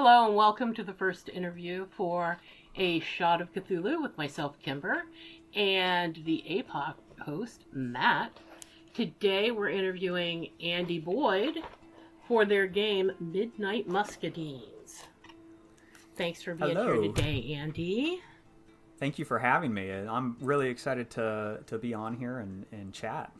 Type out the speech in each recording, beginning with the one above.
Hello and welcome to the first interview for A Shot of Cthulhu with myself, Kimber, and the Apoc host, Matt. Today we're interviewing Andy Boyd for their game Midnight Muuscadines. Thanks for being Hello. here today, Andy. Thank you for having me. I'm really excited to be on here and chat.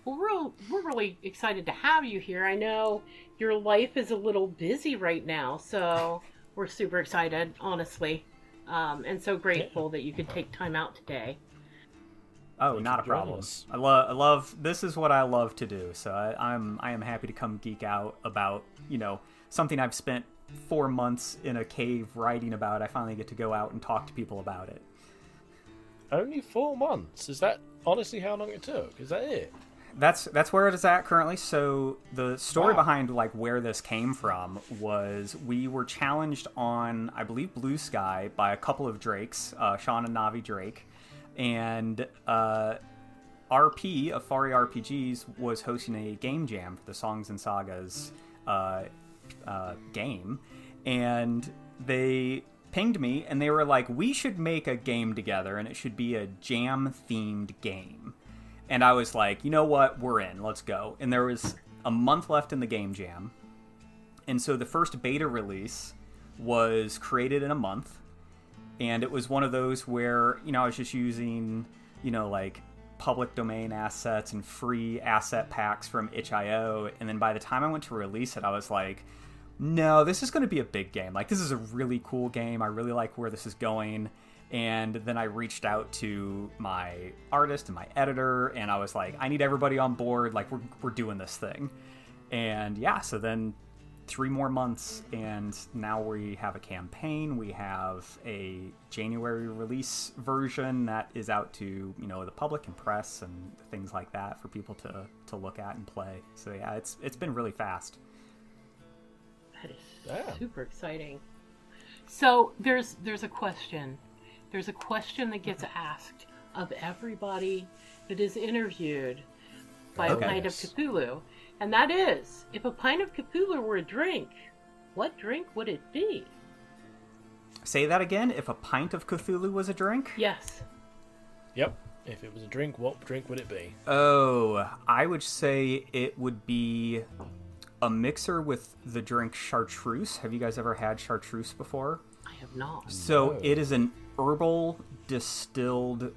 Well, we're really excited to have you here. I know your life is a little busy right now, so we're super excited, honestly, and so grateful that you could take time out today. Oh, not a problem. I love. This is what I love to do. So I am happy to come geek out about something I've spent 4 months in a cave writing about. I finally get to go out and talk to people about it. Only 4 months? Is that honestly how long it took? Is that it? That's where it is at currently. So the story behind where this came from was we were challenged on, I believe, Blue Sky by a couple of Drakes, Sean and Navi Drake, and RP of Fari RPGs was hosting a game jam for the Songs and Sagas game, and they pinged me and they were like, we should make a game together and it should be a jam themed game. And I was like, you know what, we're in, let's go. And there was a month left in the game jam, and so the first beta release was created in a month, and it was one of those where I was just using public domain assets and free asset packs from itch.io, and then by the time I went to release it, I was like, no, this is going to be a big game. This is a really cool game. I really like where this is going. And then I reached out to my artist and my editor, and I was like, I need everybody on board. We're doing this thing. And yeah, so then 3 more months, and now we have a campaign. We have a January release version that is out to the public and press and things like that for people to look at and play. So yeah, it's been really fast. That is super exciting. So there's a question. There's a question that gets asked of everybody that is interviewed by a pint of Cthulhu. And that is, if a pint of Cthulhu were a drink, what drink would it be? Say that again. If a pint of Cthulhu was a drink? Yes. Yep. If it was a drink, what drink would it be? Oh, I would say it would be a mixer with the drink chartreuse. Have you guys ever had chartreuse before? I have not. So it is an herbal distilled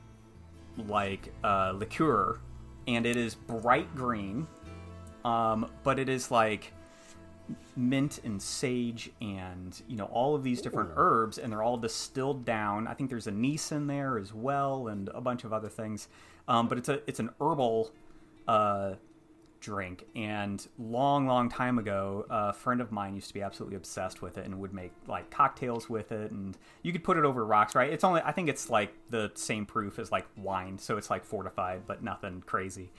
liqueur, and it is bright green, but it is mint and sage and all of these different herbs, and they're all distilled down. I think there's anise in there as well and a bunch of other things, but it's an herbal drink. And long time ago, a friend of mine used to be absolutely obsessed with it and would make cocktails with it, and you could put it over rocks, right? I think it's the same proof as wine, so it's fortified but nothing crazy.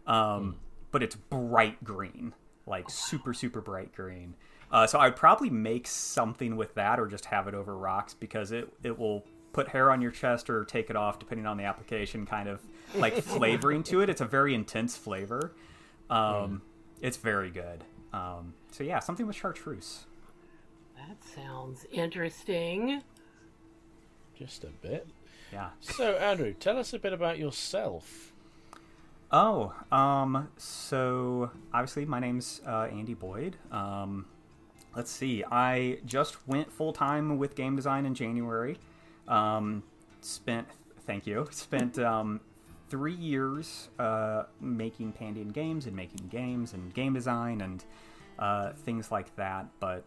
But it's bright green, super bright green. So I'd probably make something with that, or just have it over rocks, because it will put hair on your chest or take it off depending on the application, kind of flavoring to it. It's a very intense flavor. It's very good. So yeah, something with chartreuse. That sounds interesting. Just a bit. Yeah. So Andrew, tell us a bit about yourself. Oh, so obviously my name's Andy Boyd. Let's see. I just went full time with game design in January. Spent 3 years making Pandian games and making games and game design and things like that. But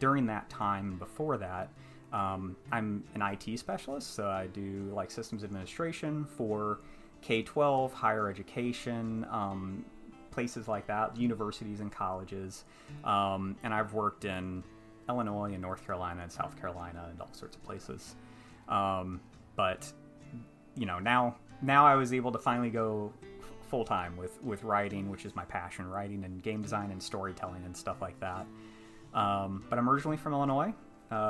during that time, before that, I'm an IT specialist, so I do systems administration for K-12, higher education, places like that, universities and colleges. And I've worked in Illinois and North Carolina and South Carolina and all sorts of places. But now I was able to finally go full time with writing, which is my passion, writing and game design and storytelling and stuff like that. But I'm originally from Illinois.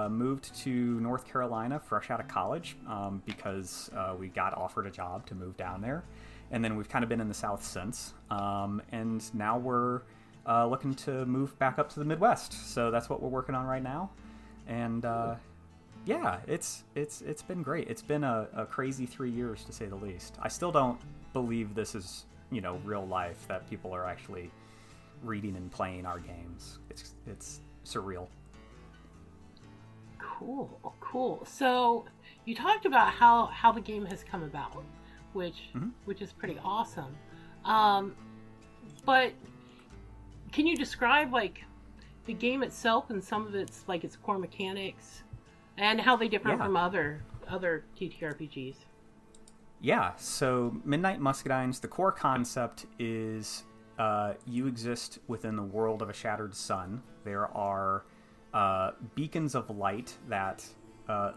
Moved to North Carolina fresh out of college because we got offered a job to move down there. And then we've kind of been in the South since. And now we're looking to move back up to the Midwest. So that's what we're working on right now. And yeah, it's been great. It's been a crazy 3 years, to say the least. I still don't believe this is, real life, that people are actually reading and playing our games. It's surreal. Cool. So you talked about how the game has come about, which is pretty awesome. But can you describe like the game itself and some of its core mechanics and how they differ from other TTRPGs? Yeah, so Midnight Muuscadines, the core concept is you exist within the world of a shattered sun. There are beacons of light that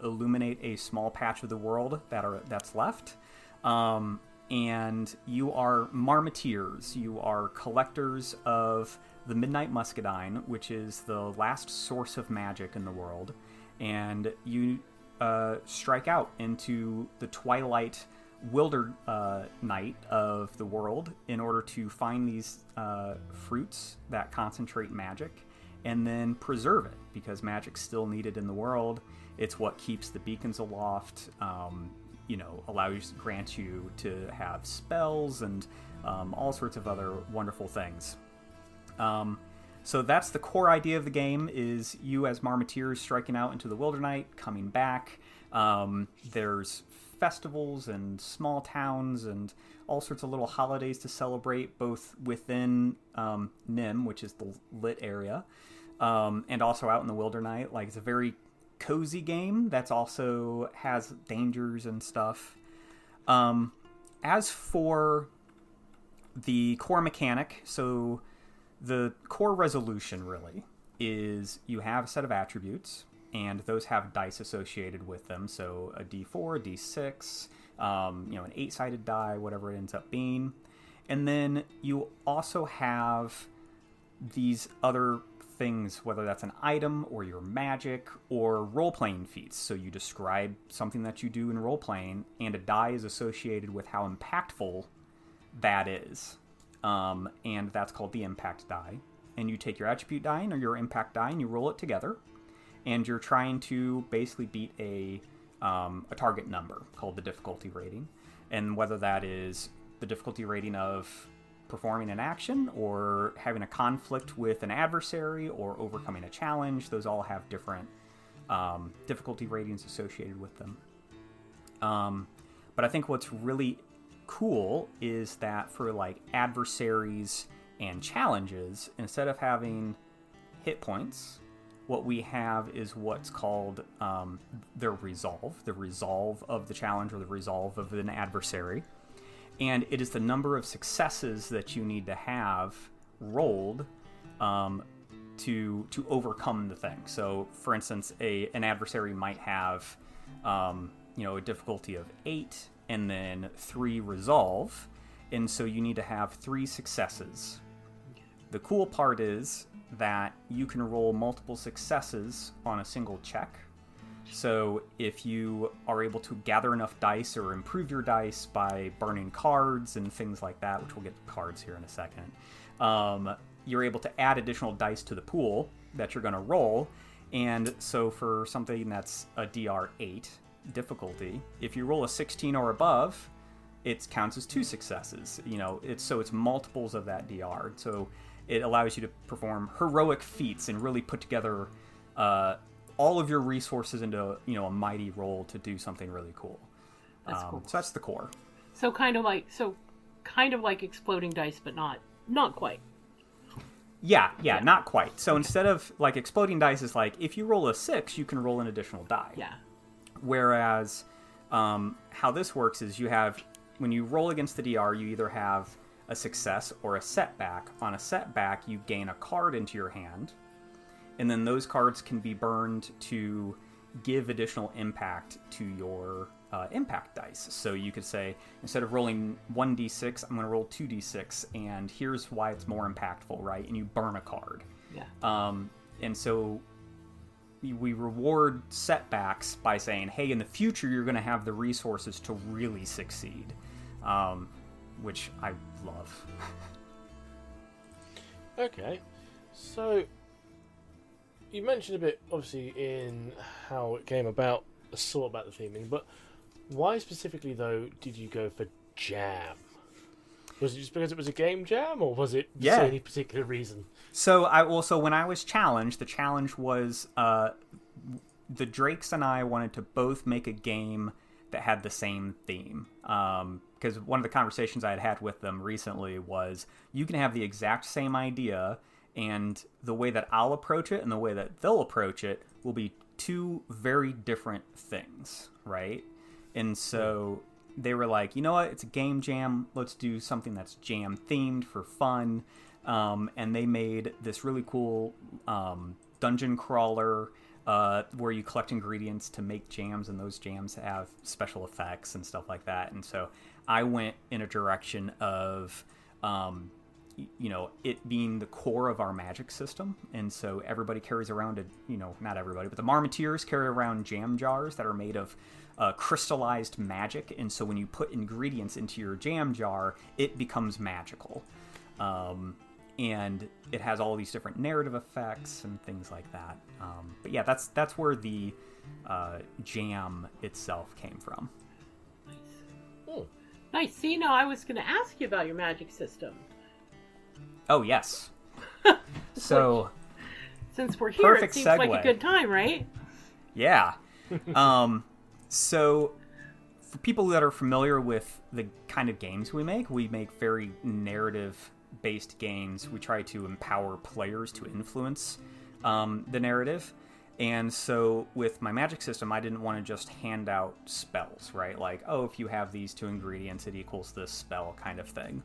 illuminate a small patch of the world that's left. And you are marmoteers. You are collectors of the Midnight Muuscadine, which is the last source of magic in the world. And you strike out into the twilight wilder night of the world in order to find these fruits that concentrate magic and then preserve it, because magic's still needed in the world. It's what keeps the beacons aloft, grants you to have spells and all sorts of other wonderful things. So that's the core idea of the game, is you as marmoteers striking out into the wilder night, coming back. There's festivals and small towns and all sorts of little holidays to celebrate, both within Nim, which is the lit area, and also out in the wilder night. Like, it's a very cozy game that's also has dangers and stuff. As for the core mechanic, so the core resolution really is you have a set of attributes, and those have dice associated with them. So a D4, a D6, an 8-sided die, whatever it ends up being. And then you also have these other things, whether that's an item or your magic or role-playing feats. So you describe something that you do in role-playing, and a die is associated with how impactful that is. And that's called the impact die. And you take your attribute die or your impact die and you roll it together. And you're trying to basically beat a target number called the difficulty rating. And whether that is the difficulty rating of performing an action or having a conflict with an adversary or overcoming a challenge, those all have different difficulty ratings associated with them. But I think what's really cool is that for like adversaries and challenges, instead of having hit points, what we have is what's called the resolve of the challenge or the resolve of an adversary. And it is the number of successes that you need to have rolled to overcome the thing. So, for instance, an adversary might have a difficulty of 8 and then 3 resolve, and so you need to have 3 successes. The cool part is that you can roll multiple successes on a single check. So if you are able to gather enough dice or improve your dice by burning cards and things like that, which we'll get to cards here in a second, you're able to add additional dice to the pool that you're going to roll. And so for something that's a DR8 difficulty, if you roll a 16 or above, it counts as 2 successes. It's multiples of that DR. So it allows you to perform heroic feats and really put together all of your resources into a mighty roll to do something really cool. That's cool. So that's the core. So kind of like exploding dice, but not quite. Yeah, not quite. So instead of like exploding dice is like if you roll a 6, you can roll an additional die. Yeah. Whereas how this works is when you roll against the DR, you either have a success or a setback. On a setback, you gain a card into your hand, and then those cards can be burned to give additional impact to your impact dice. So you could say, instead of rolling 1d6, I'm going to roll 2d6, and here's why it's more impactful, right? And you burn a card. Yeah. And so we reward setbacks by saying, hey, in the future, you're going to have the resources to really succeed, which I love. Okay, so you mentioned a bit, obviously, in how it came about, sort about the theming, but why specifically, though, did you go for jam? Was it just because it was a game jam, or was it for any particular reason? So when I was challenged, the challenge was the Drakes and I wanted to both make a game that had the same theme. Because one of the conversations I had had with them recently was, you can have the exact same idea, and the way that I'll approach it and the way that they'll approach it will be two very different things, right? And so they were like, you know what, it's a game jam, let's do something that's jam themed for fun. And they made this really cool dungeon crawler where you collect ingredients to make jams, and those jams have special effects and stuff like that. And so I went in a direction of it being the core of our magic system. And so everybody carries around not everybody, but the Marmoteers carry around jam jars that are made of crystallized magic. And so when you put ingredients into your jam jar, it becomes magical. And it has all these different narrative effects and things like that. But yeah, that's where the jam itself came from. Nice. Oh. Nice. See, I was going to ask you about your magic system. Oh, yes. So, since we're here, it seems segue. like a good time, right? Yeah. So, for people that are familiar with the kind of games we make very narrative-based games. We try to empower players to influence the narrative. And so, with my magic system, I didn't want to just hand out spells, right? Like, oh, if you have these two ingredients, it equals this spell kind of thing.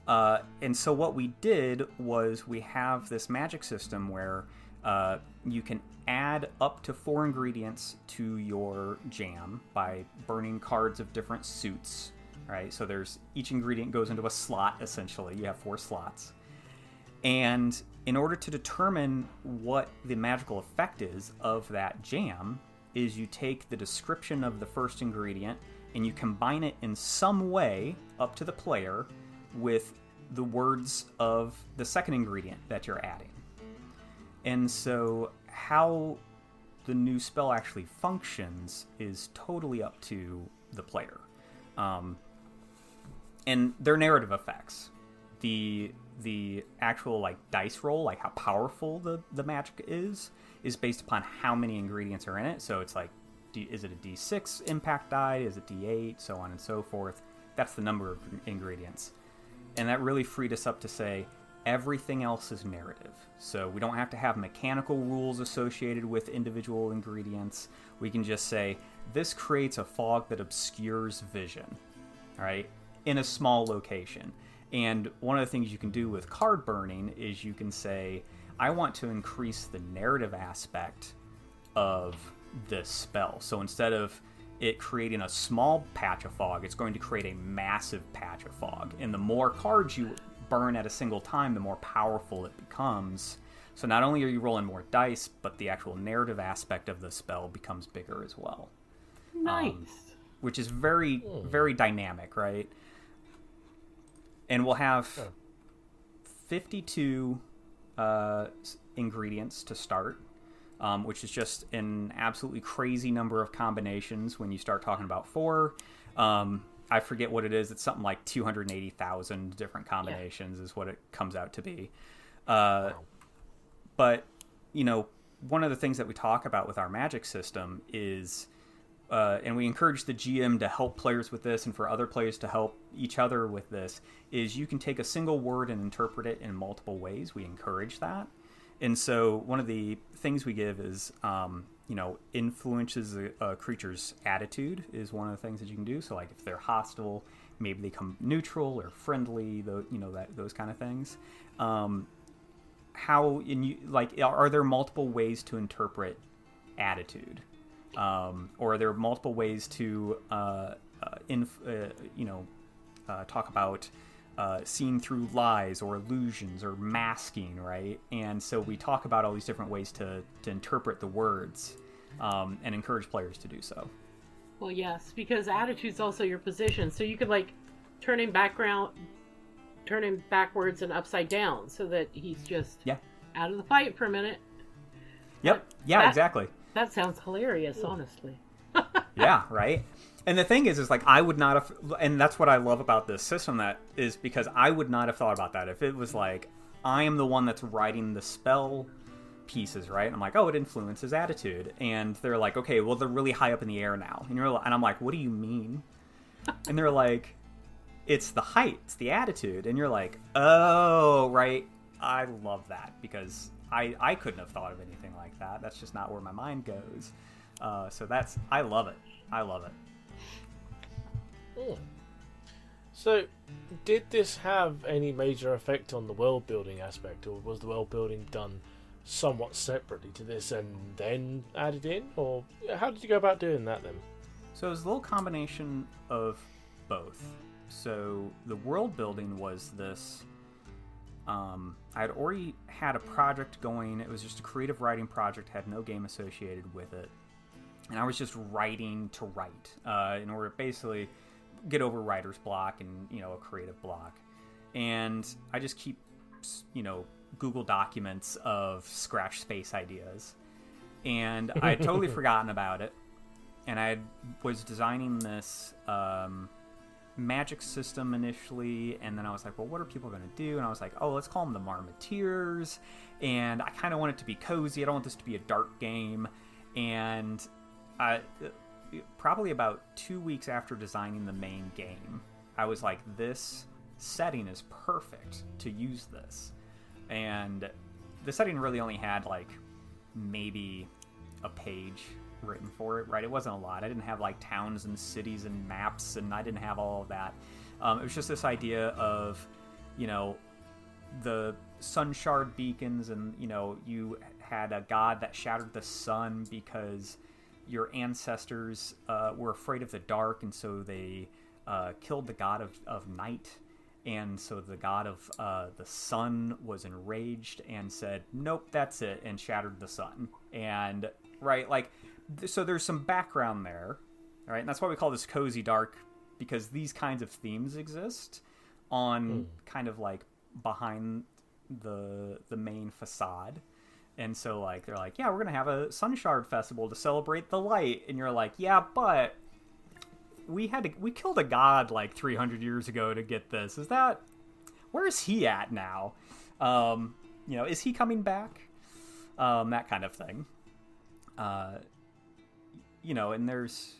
And so what we did was we have this magic system where you can add up to 4 ingredients to your jam by burning cards of different suits, right? So each ingredient goes into a slot, essentially. You have 4 slots. And in order to determine what the magical effect is of that jam, is you take the description of the first ingredient and you combine it in some way up to the player with the words of the second ingredient that you're adding. And so how the new spell actually functions is totally up to the player. And their narrative effects. The actual dice roll, how powerful the magic is based upon how many ingredients are in it. So it's is it a D6 impact die? Is it D8? So on and so forth. That's the number of ingredients. And that really freed us up to say everything else is narrative. So we don't have to have mechanical rules associated with individual ingredients. We can just say, this creates a fog that obscures vision, right, in a small location. And one of the things you can do with card burning is you can say, I want to increase the narrative aspect of this spell. So instead of it creating a small patch of fog, it's going to create a massive patch of fog. And the more cards you burn at a single time, the more powerful it becomes. So not only are you rolling more dice, but the actual narrative aspect of the spell becomes bigger as well. Nice. Which is very, very dynamic, right? And we'll have 52 ingredients to start. Which is just an absolutely crazy number of combinations when you start talking about 4. I forget what it is. It's something like 280,000 different combinations is what it comes out to be. Wow. But, one of the things that we talk about with our magic system is, and we encourage the GM to help players with this and for other players to help each other with this, is you can take a single word and interpret it in multiple ways. We encourage that. And so one of the things we give is, influences a creature's attitude is one of the things that you can do. So, if they're hostile, maybe they become neutral or friendly, those kind of things. Are there multiple ways to interpret attitude? Or are there multiple ways to, talk about seen through lies or illusions or masking, right? And so we talk about all these different ways to interpret the words and encourage players to do so. Well, yes, because attitude's also your position. So you could turn in background turn him backwards and upside down so that he's just Yeah. out of the fight for a minute. Yep. Exactly. That sounds hilarious, honestly. Yeah, right? And the thing is like, I would not have, and that's what I love about this system, that is because I would not have thought about that. If it was like, I am the one that's writing the spell pieces, right? And I'm like, oh, it influences attitude. And they're like, okay, well, they're really high up in the air now. And I'm like, what do you mean? And they're like, it's the height, it's the attitude. And you're like, oh, right. I love that because I couldn't have thought of anything like that. That's just not where my mind goes. So I love it. I love it. So, did this have any major effect on the world building aspect, or was the world building done somewhat separately to this and then added in? Or how did you go about doing that then? So it was a little combination of both. So the world building was this. I had already had a project going. It was just a creative writing project, had no game associated with it. And I was just writing to write in order to basically get over writer's block and, a creative block. And I just keep, Google documents of scratch space ideas. And I had totally forgotten about it. And I was designing this magic system initially, and then I was like, well, what are people going to do? And I was like, oh, let's call them the Marmoteers. And I kind of want it to be cozy. I don't want this to be a dark game. And probably about 2 weeks after designing the main game, I was like, this setting is perfect to use this. And the setting really only had like maybe a page written for it, right? It wasn't a lot. I didn't have like towns and cities and maps, and I didn't have all of that. It was just this idea of, the sun shard beacons, and you had a god that shattered the sun because your ancestors were afraid of the dark, and so they killed the god of night. And so the god of the sun was enraged and said, nope, that's it, and shattered the sun. And, right, like, so there's some background there, right? And that's why we call this cozy dark, because these kinds of themes exist on kind of like behind the main facade. And so like they're like, yeah, we're gonna have a sun shard festival to celebrate the light, and you're like, yeah, but we killed a god like 300 years ago to get this. Where is he at now? Is he coming back? That kind of thing. And there's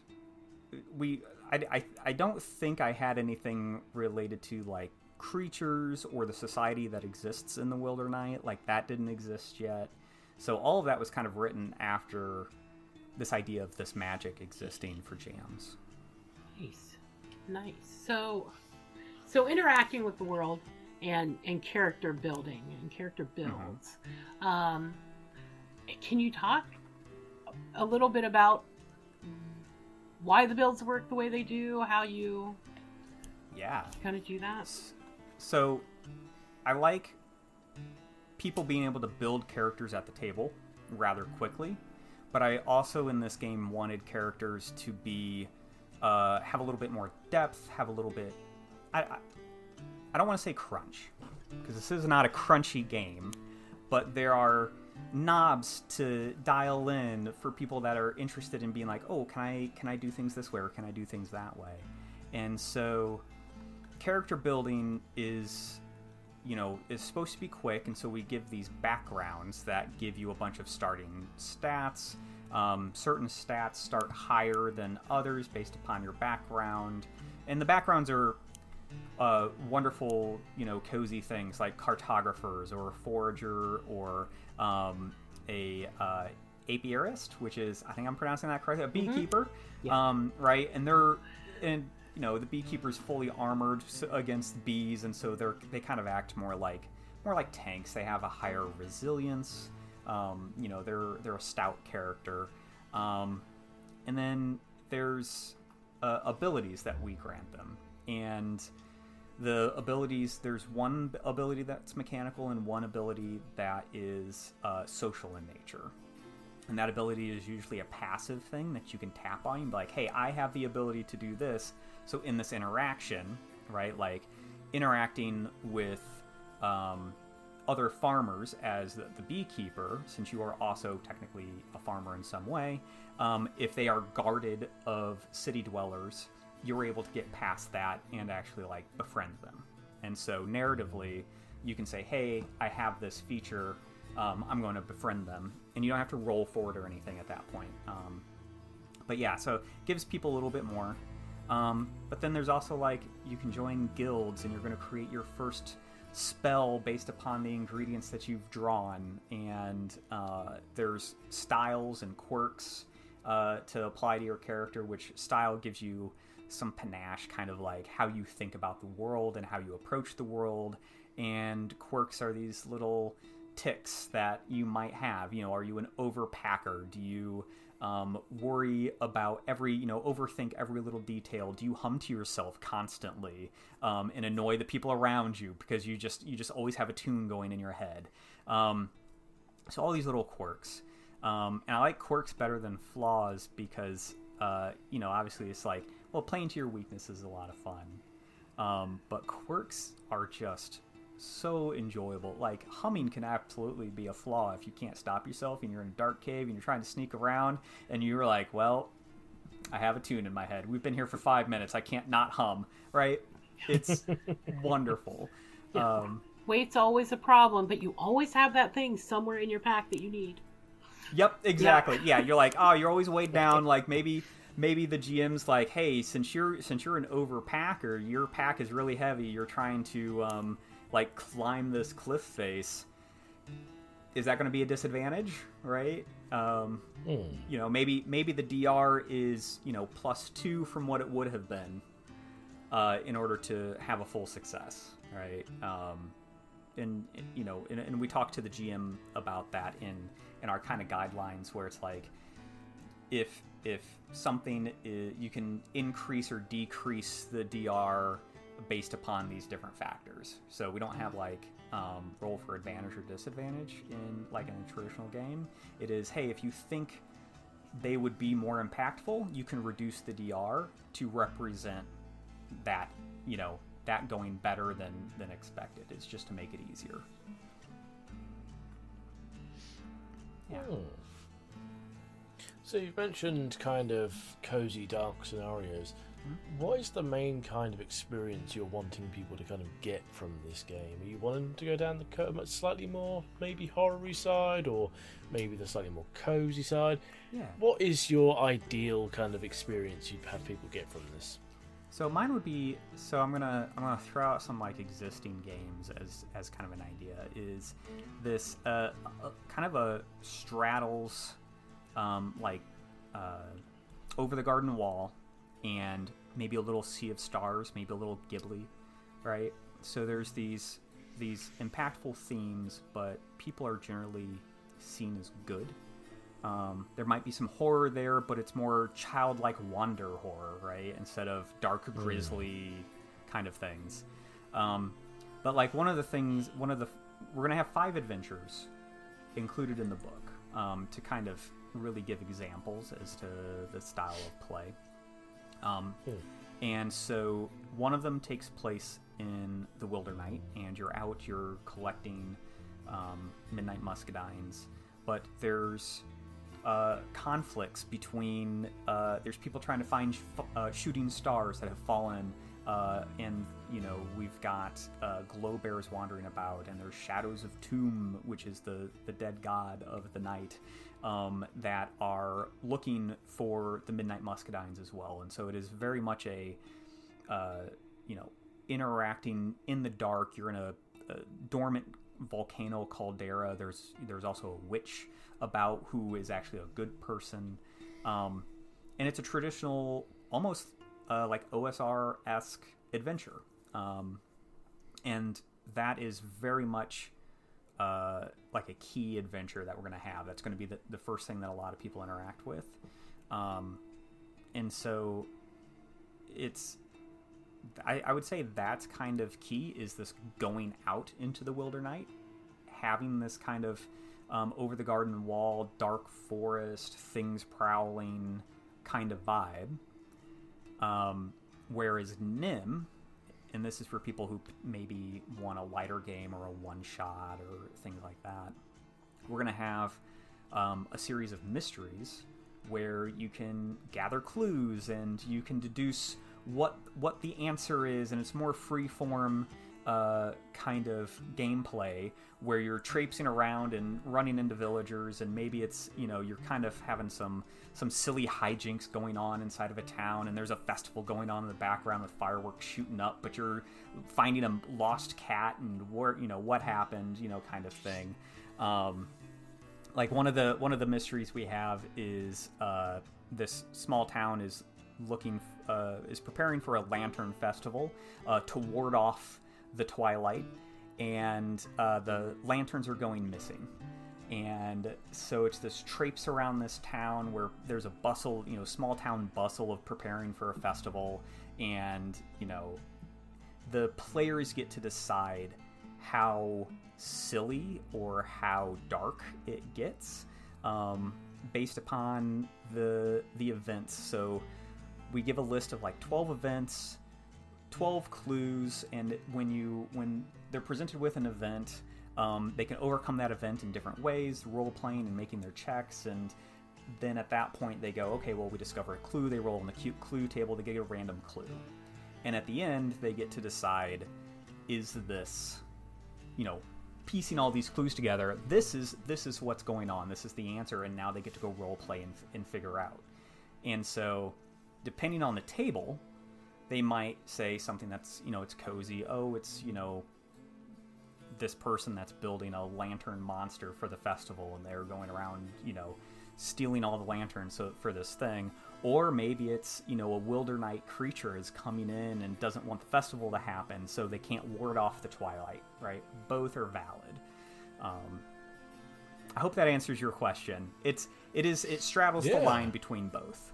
I don't think I had anything related to like creatures or the society that exists in the Wildernite. Like that didn't exist yet. So all of that was kind of written after this idea of this magic existing for jams. Nice. So interacting with the world and character building and character builds. Mm-hmm. Can you talk a little bit about why the builds work the way they do, how you kind of do that? So I like people being able to build characters at the table rather quickly, but I also in this game wanted characters to be have a little bit more depth, have a little bit I don't want to say crunch, because this is not a crunchy game, but there are knobs to dial in for people that are interested in being like, oh, can I do things this way, or can I do things that way? And so character building is supposed to be quick, and so we give these backgrounds that give you a bunch of starting stats. Certain stats start higher than others based upon your background, and the backgrounds are wonderful, cozy things like cartographers or a forager or a apiarist, which is, I think I'm pronouncing that correctly, a beekeeper, right? And the beekeeper's fully armored against bees, and so they kind of act more like tanks. They have a higher resilience. They're a stout character, and then there's abilities that we grant them, and the abilities, there's one ability that's mechanical and one ability that is social in nature. And that ability is usually a passive thing that you can tap on and be like, hey, I have the ability to do this. So in this interaction, right, like interacting with other farmers as the beekeeper, since you are also technically a farmer in some way, if they are guarded of city dwellers, you're able to get past that and actually like befriend them. And so narratively, you can say, hey, I have this feature, I'm going to befriend them, and you don't have to roll for it or anything at that point. But yeah, so it gives people a little bit more. But then there's also like, you can join guilds and you're going to create your first spell based upon the ingredients that you've drawn, and there's styles and quirks to apply to your character, which style gives you some panache, kind of like how you think about the world and how you approach the world, and quirks are these little ticks that you might have. You know, are you an overpacker? Do you worry about overthink every little detail? Do you hum to yourself constantly and annoy the people around you because you just always have a tune going in your head? So all these little quirks, and I like quirks better than flaws because obviously it's like, well, playing to your weaknesses is a lot of fun, but quirks are just so enjoyable. Like, humming can absolutely be a flaw if you can't stop yourself and you're in a dark cave and you're trying to sneak around and you're like, well, I have a tune in my head. We've been here for 5 minutes. I can't not hum, right? It's wonderful. Yeah. Weight's always a problem, but you always have that thing somewhere in your pack that you need. Yep, exactly. Yeah, you're like, oh, you're always weighed down. Like maybe the GM's like, hey, since you're an overpacker, your pack is really heavy. You're trying to like climb this cliff face. Is that going to be a disadvantage, right? Maybe the DR is +2 from what it would have been in order to have a full success, right? And we talked to the GM about that in our kind of guidelines, where it's like, if something is, you can increase or decrease the DR based upon these different factors. So we don't have like roll for advantage or disadvantage in a traditional game. It is, hey, if you think they would be more impactful, you can reduce the DR to represent that, that going better than expected. It's just to make it easier. Yeah. So you've mentioned kind of cozy, dark scenarios. What is the main kind of experience you're wanting people to kind of get from this game? Are you wanting to go down the slightly more maybe horror-y side, or maybe the slightly more cozy side? Yeah. What is your ideal kind of experience you'd have people get from this? So mine would be, I'm gonna throw out some like existing games as kind of an idea. Is this kind of a straddles over the garden wall and maybe a little Sea of Stars, maybe a little Ghibli, right? So there's these impactful themes, but people are generally seen as good. There might be some horror there, but it's more childlike wonder horror, right? Instead of dark, grisly kind of things. But like we're gonna have 5 adventures included in the book to kind of really give examples as to the style of play. And so one of them takes place in the Wildernite, and you're collecting Midnight Muuscadines, but there's conflicts between there's people trying to find shooting stars that have fallen, and we've got glow bears wandering about, and there's shadows of Tomb, which is the dead god of the night, that are looking for the Midnight Muuscadines as well. And so it is very much a interacting in the dark. You're in a dormant volcano caldera. There's also a witch about who is actually a good person, and it's a traditional, almost like OSR-esque adventure, and that is very much like a key adventure that we're going to have. That's going to be the first thing that a lot of people interact with, and so it's, I would say that's kind of key, is this going out into the Wildernite, having this kind of over the garden wall, dark forest, things prowling kind of vibe. Whereas Nim and this is for people who maybe want a lighter game or a one-shot or things like that. We're going to have a series of mysteries where you can gather clues and you can deduce what the answer is, and it's more free-form kind of gameplay where you're traipsing around and running into villagers, and maybe it's, you're kind of having some silly hijinks going on inside of a town, and there's a festival going on in the background with fireworks shooting up, but you're finding a lost cat and what happened, kind of thing. Like one of the mysteries we have is this small town is preparing for a lantern festival to ward off the twilight, and the lanterns are going missing. And so it's this traipse around this town where there's a bustle, small town bustle of preparing for a festival, and the players get to decide how silly or how dark it gets based upon the events. So we give a list of like 12 events, 12 clues, and when they're presented with an event, they can overcome that event in different ways, role-playing and making their checks, and then at that point they go, okay, well, we discover a clue, they roll on the cute clue table, they get a random clue. And at the end, they get to decide, is this, piecing all these clues together, this is what's going on, this is the answer, and now they get to go role-play and figure out. And so, depending on the table, they might say something that's, it's cozy. Oh, it's, this person that's building a lantern monster for the festival, and they're going around, stealing all the lanterns for this thing. Or maybe it's, a wilder night creature is coming in and doesn't want the festival to happen, so they can't ward off the twilight, right? Both are valid. I hope that answers your question. It straddles the line between both.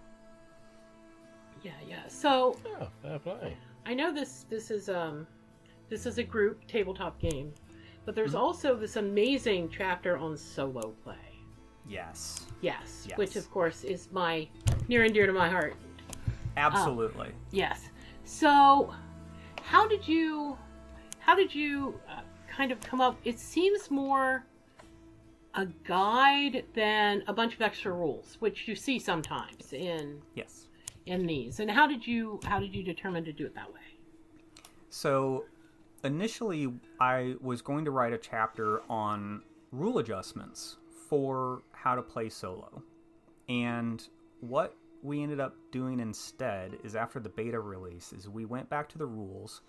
Yeah. So fair play. I know this is a group tabletop game, but there's also this amazing chapter on solo play. Yes. Which of course is my near and dear to my heart. Absolutely. Yes. So, how did you kind of come up? It seems more a guide than a bunch of extra rules, which you see sometimes in these. And how did you determine to do it that way? So, initially, I was going to write a chapter on rule adjustments for how to play solo. And what we ended up doing instead is, after the beta release, is we went back to the rules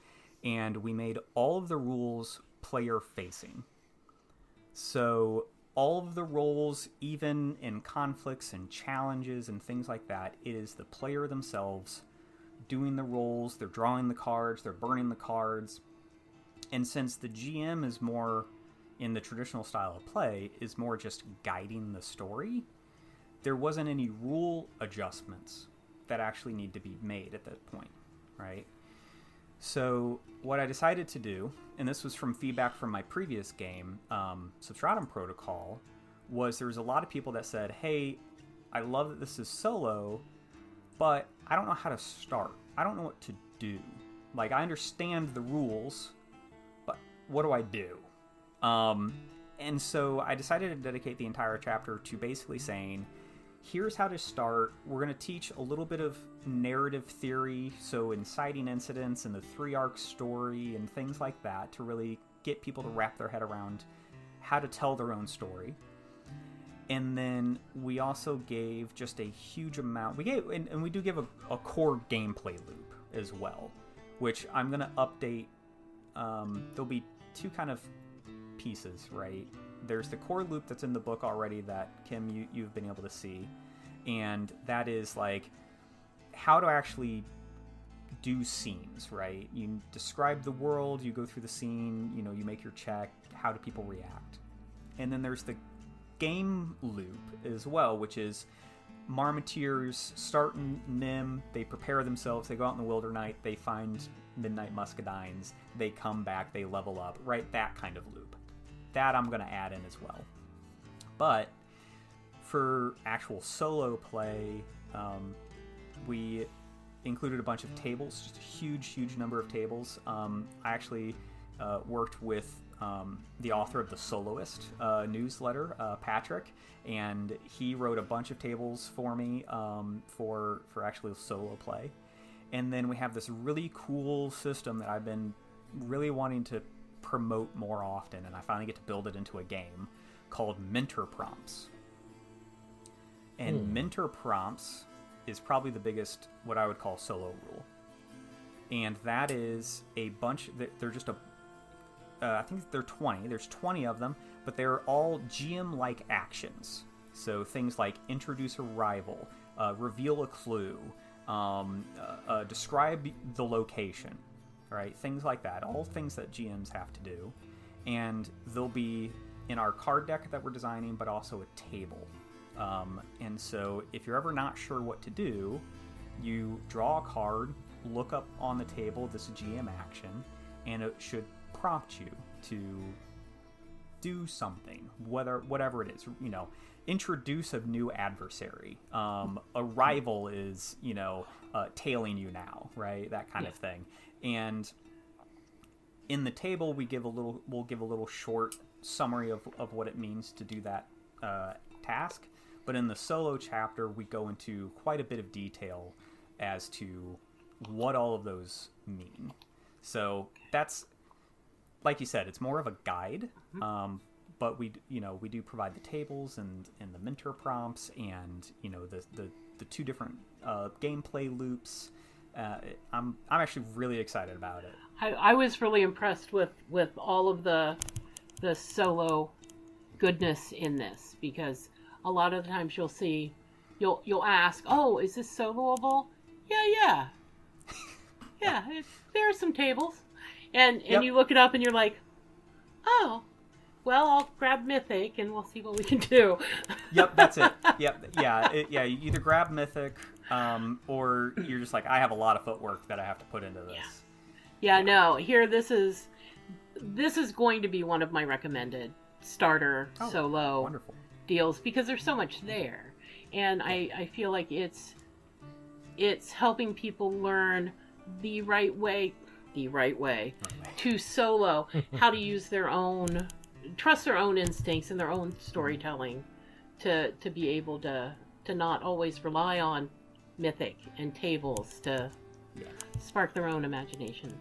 and we made all of the rules player facing. So all of the roles, even in conflicts and challenges and things like that, it is the player themselves doing the roles. They're drawing the cards, they're burning the cards. And since the GM is more, in the traditional style of play, is more just guiding the story, there wasn't any rule adjustments that actually need to be made at that point, right? So what I decided to do, and this was from feedback from my previous game, Substratum Protocol, was there was a lot of people that said, hey, I love that this is solo, but I don't know how to start. I don't know what to do. Like, I understand the rules, but what do I do? And so I decided to dedicate the entire chapter to basically saying, here's how to start. We're going to teach a little bit of narrative theory, so inciting incidents and the 3-arc story and things like that, to really get people to wrap their head around how to tell their own story. And then we also gave just a huge amount. We do give a core gameplay loop as well, which I'm going to update. There'll be two kind of pieces, right? There's the core loop that's in the book already that, Kim, you've been able to see, and that is like how to actually do scenes, right? You describe the world, you go through the scene, you make your check, how do people react? And then there's the game loop as well, which is Marmoteers start in Nim, they prepare themselves, they go out in the Wilder Night, they find Midnight Muuscadines, they come back, they level up, right? That kind of loop. That I'm going to add in as well. But for actual solo play, we included a bunch of tables, just a huge number of tables. I actually worked with the author of the Soloist newsletter, Patrick, and he wrote a bunch of tables for me for actually solo play. And then we have this really cool system that I've been really wanting to promote more often, and I finally get to build it into a game called Mentor Prompts. And Mentor Prompts is probably the biggest, what I would call, solo rule. And that is a bunch, they're just I think they're 20. There's 20 of them, but they're all GM-like actions. So things like introduce a rival, reveal a clue, describe the location, right? Things like that. All things that GMs have to do. And they'll be in our card deck that we're designing, but also a table. And so if you're ever not sure what to do, you draw a card, look up on the table this GM action, and it should prompt you to do something, whatever it is. You know, introduce a new adversary. A rival is, tailing you now, right? That kind of thing. And in the table, we'll give a little short summary of what it means to do that task. But in the solo chapter, we go into quite a bit of detail as to what all of those mean. So that's, like you said, it's more of a guide. But we do provide the tables and the mentor prompts and the two different gameplay loops. I'm actually really excited about it. I was really impressed with all of the solo goodness in this, because a lot of the times you'll ask, oh, is this soloable? Yeah. There are some tables, and you look it up and you're like, oh, well, I'll grab Mythic and we'll see what we can do. Yep, that's it. Yep, yeah. You either grab Mythic, or you're just like, I have a lot of footwork that I have to put into this. Yeah. No. Here, this is going to be one of my recommended starter solo wonderful deals, because there's so much there, and I feel like it's helping people learn the right way to solo, how to use trust their own instincts and their own storytelling to be able to not always rely on Mythic and tables to spark their own imagination.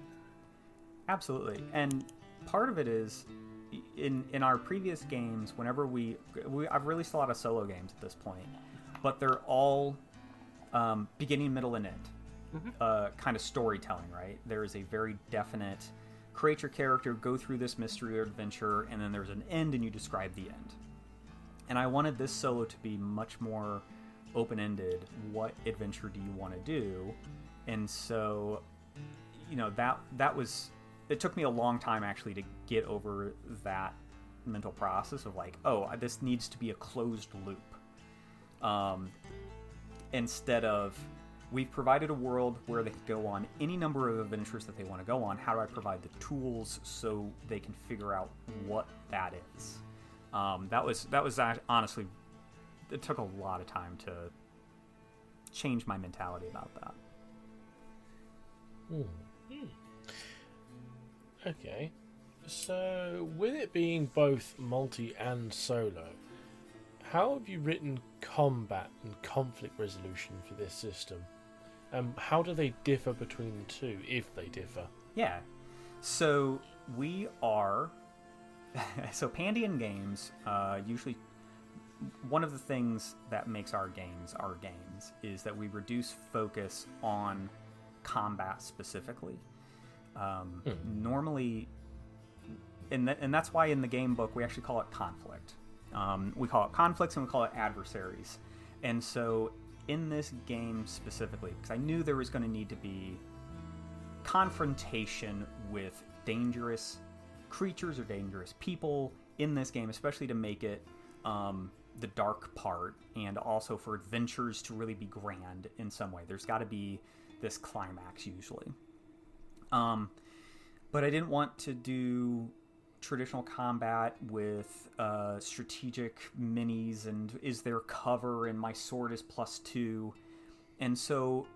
Absolutely. And part of it is in our previous games, whenever I've released a lot of solo games at this point, but they're all beginning, middle, and end kind of storytelling, right? There is a very definite create your character, go through this mystery or adventure, and then there's an end and you describe the end. And I wanted this solo to be much more open-ended. What adventure do you want to do? And so, that was, it took me a long time actually to get over that mental process of like, oh, this needs to be a closed loop. Instead of, we've provided a world where they can go on any number of adventures that they want to go on. How do I provide the tools so they can figure out what that is? That was honestly, it took a lot of time to change my mentality about that. Okay, so with it being both multi and solo, how have you written combat and conflict resolution for this system? How do they differ between the two, if they differ? Yeah, so we are... So Pandian games, usually one of the things that makes our games is that we reduce focus on combat specifically. Normally, and that's why in the game book we actually call it conflict. We call it conflicts and we call it adversaries. And so in this game specifically, because I knew there was going to need to be confrontation with dangerous creatures or dangerous people in this game, especially to make it the dark part, and also for adventures to really be grand in some way. There's got to be this climax usually. But I didn't want to do traditional combat with strategic minis and is there cover and my sword is +2. And so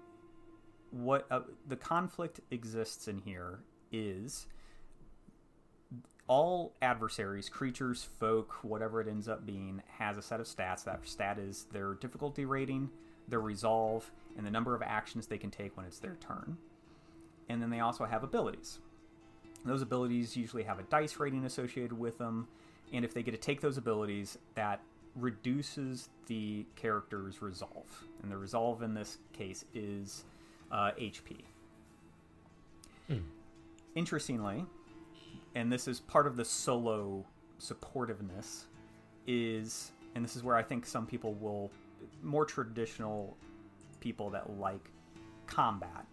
what the conflict exists in here is all adversaries, creatures, folk, whatever it ends up being, has a set of stats. That stat is their difficulty rating, their resolve, and the number of actions they can take when it's their turn. And then they also have abilities. Those abilities usually have a dice rating associated with them, and if they get to take those abilities, that reduces the character's resolve. And the resolve in this case is HP. Interestingly, and this is part of the solo supportiveness, is, and this is where I think some people will, more traditional people that like combat,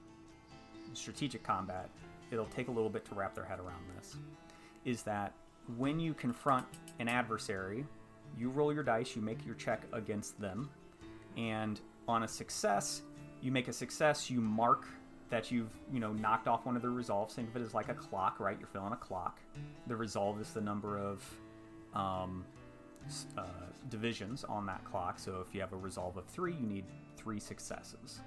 strategic combat, it'll take a little bit to wrap their head around this, is that when you confront an adversary, you roll your dice, you make your check against them, and on a success, you make a success, you mark that you've, knocked off one of the resolves. Think of it as like a clock, right? You're filling a clock. The resolve is the number of divisions on that clock. So if you have a resolve of 3, you need 3 successes.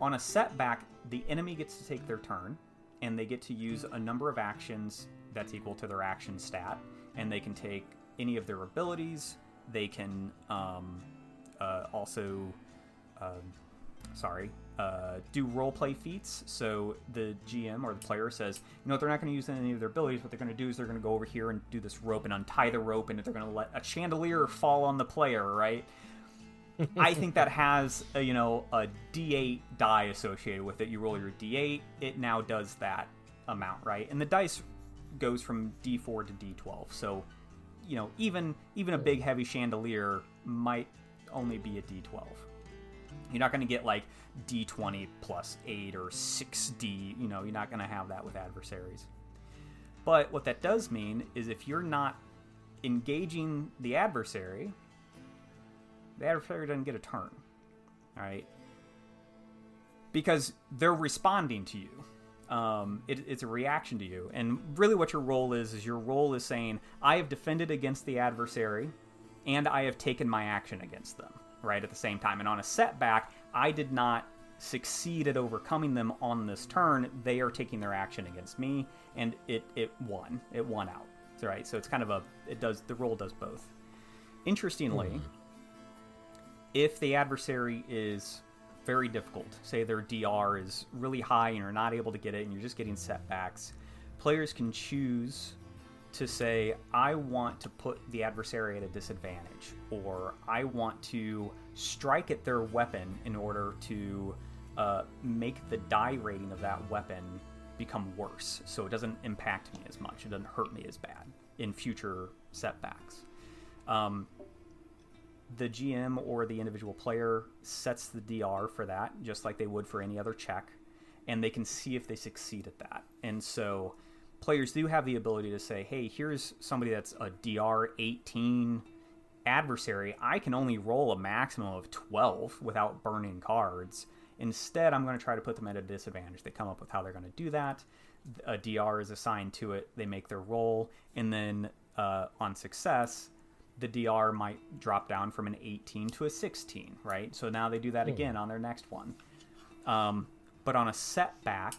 On a setback, the enemy gets to take their turn, and they get to use a number of actions that's equal to their action stat, and they can take any of their abilities. They can also do roleplay feats. So the GM or the player says, they're not going to use any of their abilities. What they're going to do is they're going to go over here and do this rope and untie the rope, and they're going to let a chandelier fall on the player, right? I think that has a D8 die associated with it. You roll your D8, it now does that amount, right? And the dice goes from D4 to D12. So, even a big heavy chandelier might only be a D12. You're not going to get like D20 plus 8 or 6D. You're not going to have that with adversaries. But what that does mean is if you're not engaging the adversary doesn't get a turn. All right? Because they're responding to you. It's a reaction to you. And really what your role is your role is saying, I have defended against the adversary, and I have taken my action against them, right, at the same time. And on a setback, I did not succeed at overcoming them on this turn. They are taking their action against me, and it won. It won out. Right? So it's kind of the role does both. Interestingly, if the adversary is very difficult, say their DR is really high and you're not able to get it and you're just getting setbacks, players can choose to say, I want to put the adversary at a disadvantage, or I want to strike at their weapon in order to make the die rating of that weapon become worse, so it doesn't impact me as much, it doesn't hurt me as bad in future setbacks. The GM or the individual player sets the DR for that, just like they would for any other check, and they can see if they succeed at that. And so players do have the ability to say, hey, here's somebody that's a DR 18 adversary. I can only roll a maximum of 12 without burning cards. Instead, I'm going to try to put them at a disadvantage. They come up with how they're going to do that. A DR is assigned to it. They make their roll, and then on success, the DR might drop down from an 18 to a 16, right? So now they do that again on their next one. But on a setback,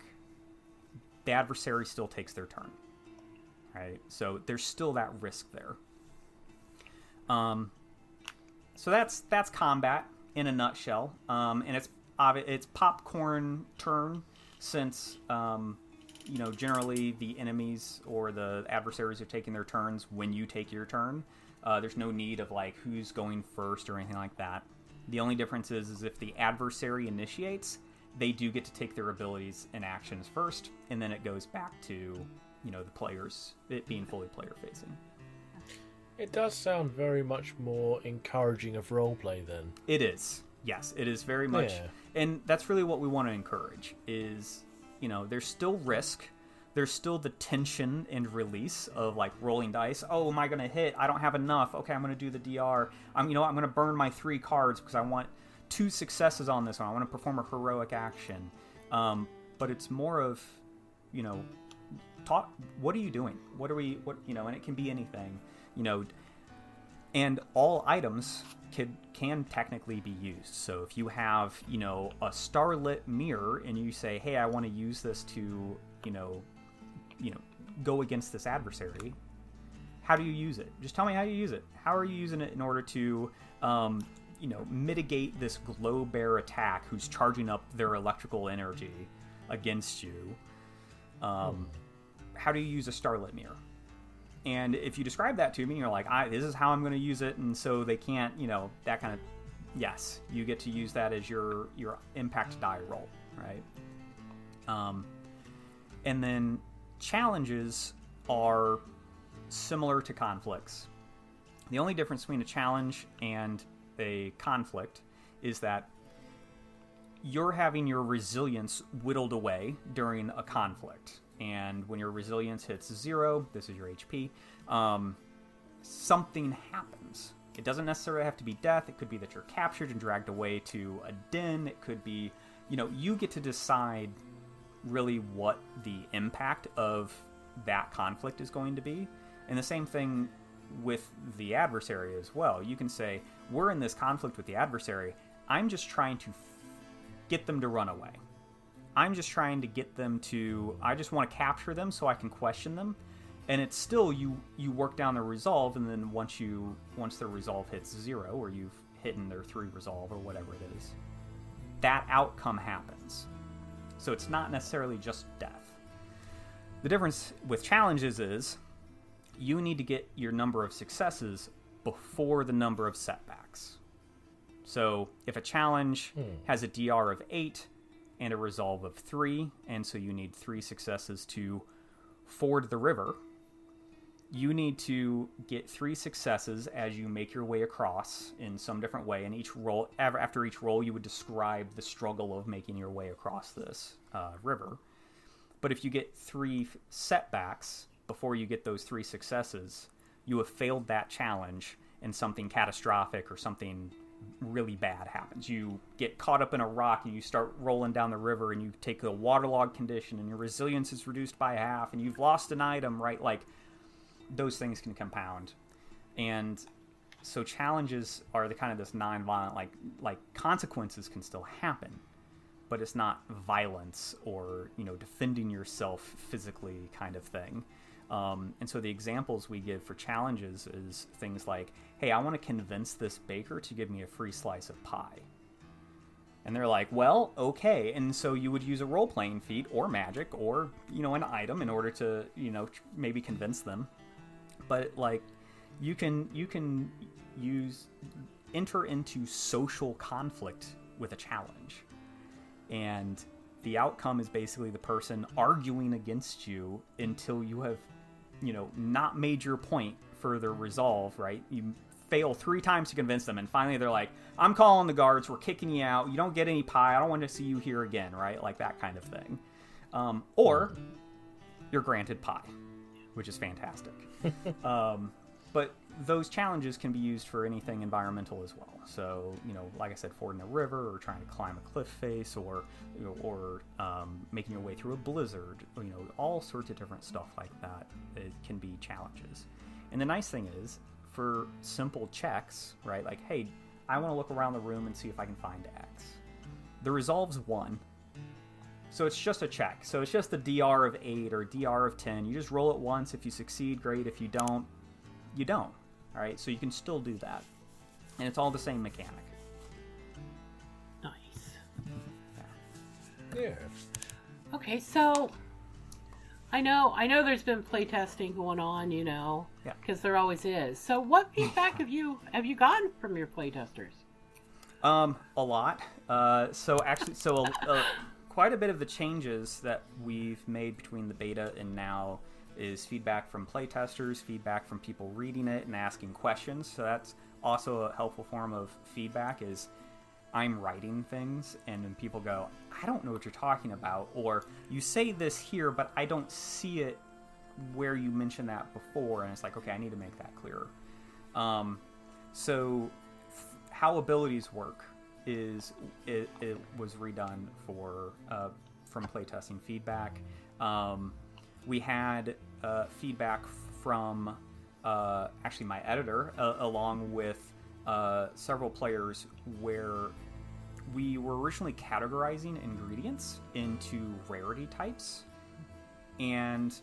the adversary still takes their turn, right? So there's still that risk there. So that's combat in a nutshell. And it's popcorn turn, since generally the enemies or the adversaries are taking their turns when you take your turn. There's no need of like who's going first or anything like that. The only difference is if the adversary initiates, they do get to take their abilities and actions first, and then it goes back to the players, it being fully player facing. It does sound very much more encouraging of roleplay then. It is. Yes, it is very much. Yeah. And that's really what we want to encourage is, there's still risk. There's still the tension and release of like rolling dice. Oh, am I going to hit? I don't have enough. Okay, I'm going to do the DR. I'm going to burn my 3 cards because I want 2 successes on this one. I want to perform a heroic action. But it's more of, talk. What are you doing? And it can be anything. And all items can technically be used. So if you have, a starlit mirror and you say, hey, I want to use this to, go against this adversary, how do you use it? Just tell me how you use it. How are you using it in order to, mitigate this glow bear attack who's charging up their electrical energy against you? How do you use a starlit mirror? And if you describe that to me, you're like, this is how I'm going to use it, and so they can't, that kind of, yes, you get to use that as your impact die roll, right? And then challenges are similar to conflicts. The only difference between a challenge and a conflict is that you're having your resilience whittled away during a conflict. And when your resilience hits 0, this is your HP, something happens. It doesn't necessarily have to be death. It could be that you're captured and dragged away to a den. It could be, you get to decide really what the impact of that conflict is going to be. And the same thing with the adversary as well. You can say, we're in this conflict with the adversary. I'm just trying to get them to run away. I'm just trying to get them to, I just want to capture them so I can question them. And it's still, you work down their resolve, and then once their resolve hits 0, or you've hidden their 3 resolve, or whatever it is, that outcome happens. So it's not necessarily just death. The difference with challenges is, you need to get your number of successes before the number of setbacks. So if a challenge has a DR of 8, and a resolve of 3, and so you need 3 successes to ford the river, you need to get 3 successes as you make your way across in some different way, and after each roll you would describe the struggle of making your way across this river. But if you get 3 setbacks before you get those 3 successes, you have failed that challenge, and something catastrophic or something really bad happens. You get caught up in a rock and you start rolling down the river, and you take a waterlogged condition, and your resilience is reduced by half, and you've lost an item, right? Like, those things can compound. And so challenges are the kind of this non-violent, like consequences can still happen, but it's not violence or, defending yourself physically kind of thing. And so the examples we give for challenges is things like, hey, I want to convince this baker to give me a free slice of pie. And they're like, well, okay. And so you would use a role-playing feat or magic or, an item in order to, maybe convince them. But, you can enter into social conflict with a challenge. And the outcome is basically the person arguing against you until you have, not made your point for their resolve, right? You fail 3 times to convince them, and finally they're like, I'm calling the guards, we're kicking you out, you don't get any pie, I don't want to see you here again, right? Like that kind of thing. Or you're granted pie, which is fantastic. But those challenges can be used for anything environmental as well. So, like I said, fording a river, or trying to climb a cliff face, or making your way through a blizzard, all sorts of different stuff like that. It can be challenges. And the nice thing is, for simple checks, right? Like, hey, I want to look around the room and see if I can find X. The resolve's 1. So it's just a check. So it's just a DR of 8 or DR of 10. You just roll it once. If you succeed, great. If you don't, you don't. All right, so you can still do that. And it's all the same mechanic. Nice. Yeah. Okay, so I know there's been playtesting going on, because there always is. So what feedback have you gotten from your playtesters? A lot. Quite a bit of the changes that we've made between the beta and now is feedback from playtesters, feedback from people reading it and asking questions. So that's also a helpful form of feedback, is I'm writing things and then people go, I don't know what you're talking about, or you say this here, but I don't see it where you mentioned that before. And it's like, okay, I need to make that clearer. So how abilities work is it was redone from playtesting feedback. We had feedback from actually my editor, along with several players, where we were originally categorizing ingredients into rarity types, and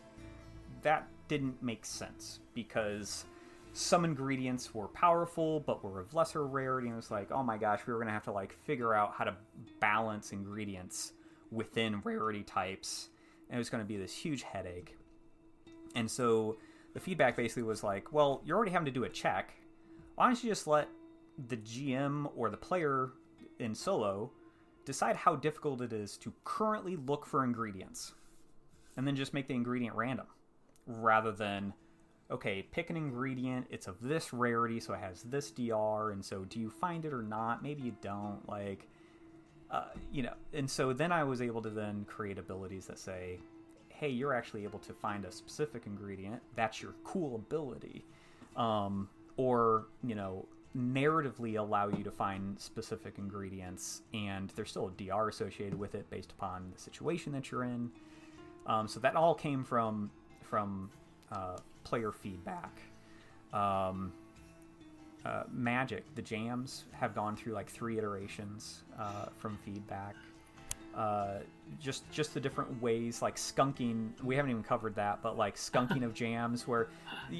that didn't make sense because some ingredients were powerful but were of lesser rarity, and it was like, oh my gosh, we were going to have to like figure out how to balance ingredients within rarity types, and it was going to be this huge headache. And so the feedback basically was like, well, you're already having to do a check. Why don't you just let the GM or the player in solo decide how difficult it is to currently look for ingredients, and then just make the ingredient random, rather than, okay, pick an ingredient, it's of this rarity, so it has this DR, and so do you find it or not? Maybe you don't, like, and so then I was able to then create abilities that say, hey, you're actually able to find a specific ingredient, that's your cool ability, or, narratively allow you to find specific ingredients, and there's still a DR associated with it based upon the situation that you're in. So that all came from player feedback. Magic, the jams have gone through like 3 iterations from feedback. Just the different ways, like skunking, we haven't even covered that, but like skunking of jams, where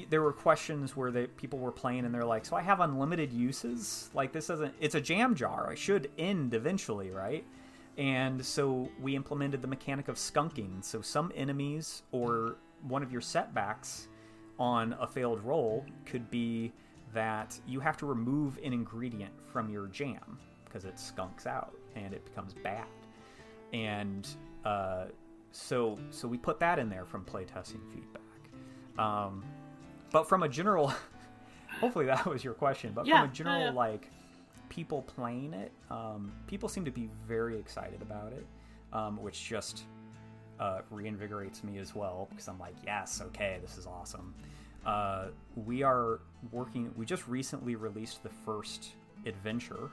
there were questions where people were playing and they're like, so I have unlimited uses, like this isn't, it's a jam jar, I should end eventually, right? And so we implemented the mechanic of skunking. So some enemies or one of your setbacks on a failed roll could be that you have to remove an ingredient from your jam because it skunks out and it becomes bad. And so we put that in there from playtesting feedback. But from a general, hopefully that was your question, but from a general, like, people playing it, people seem to be very excited about it, which just reinvigorates me as well, because I'm like, yes, okay, this is awesome. We just recently released the first adventure,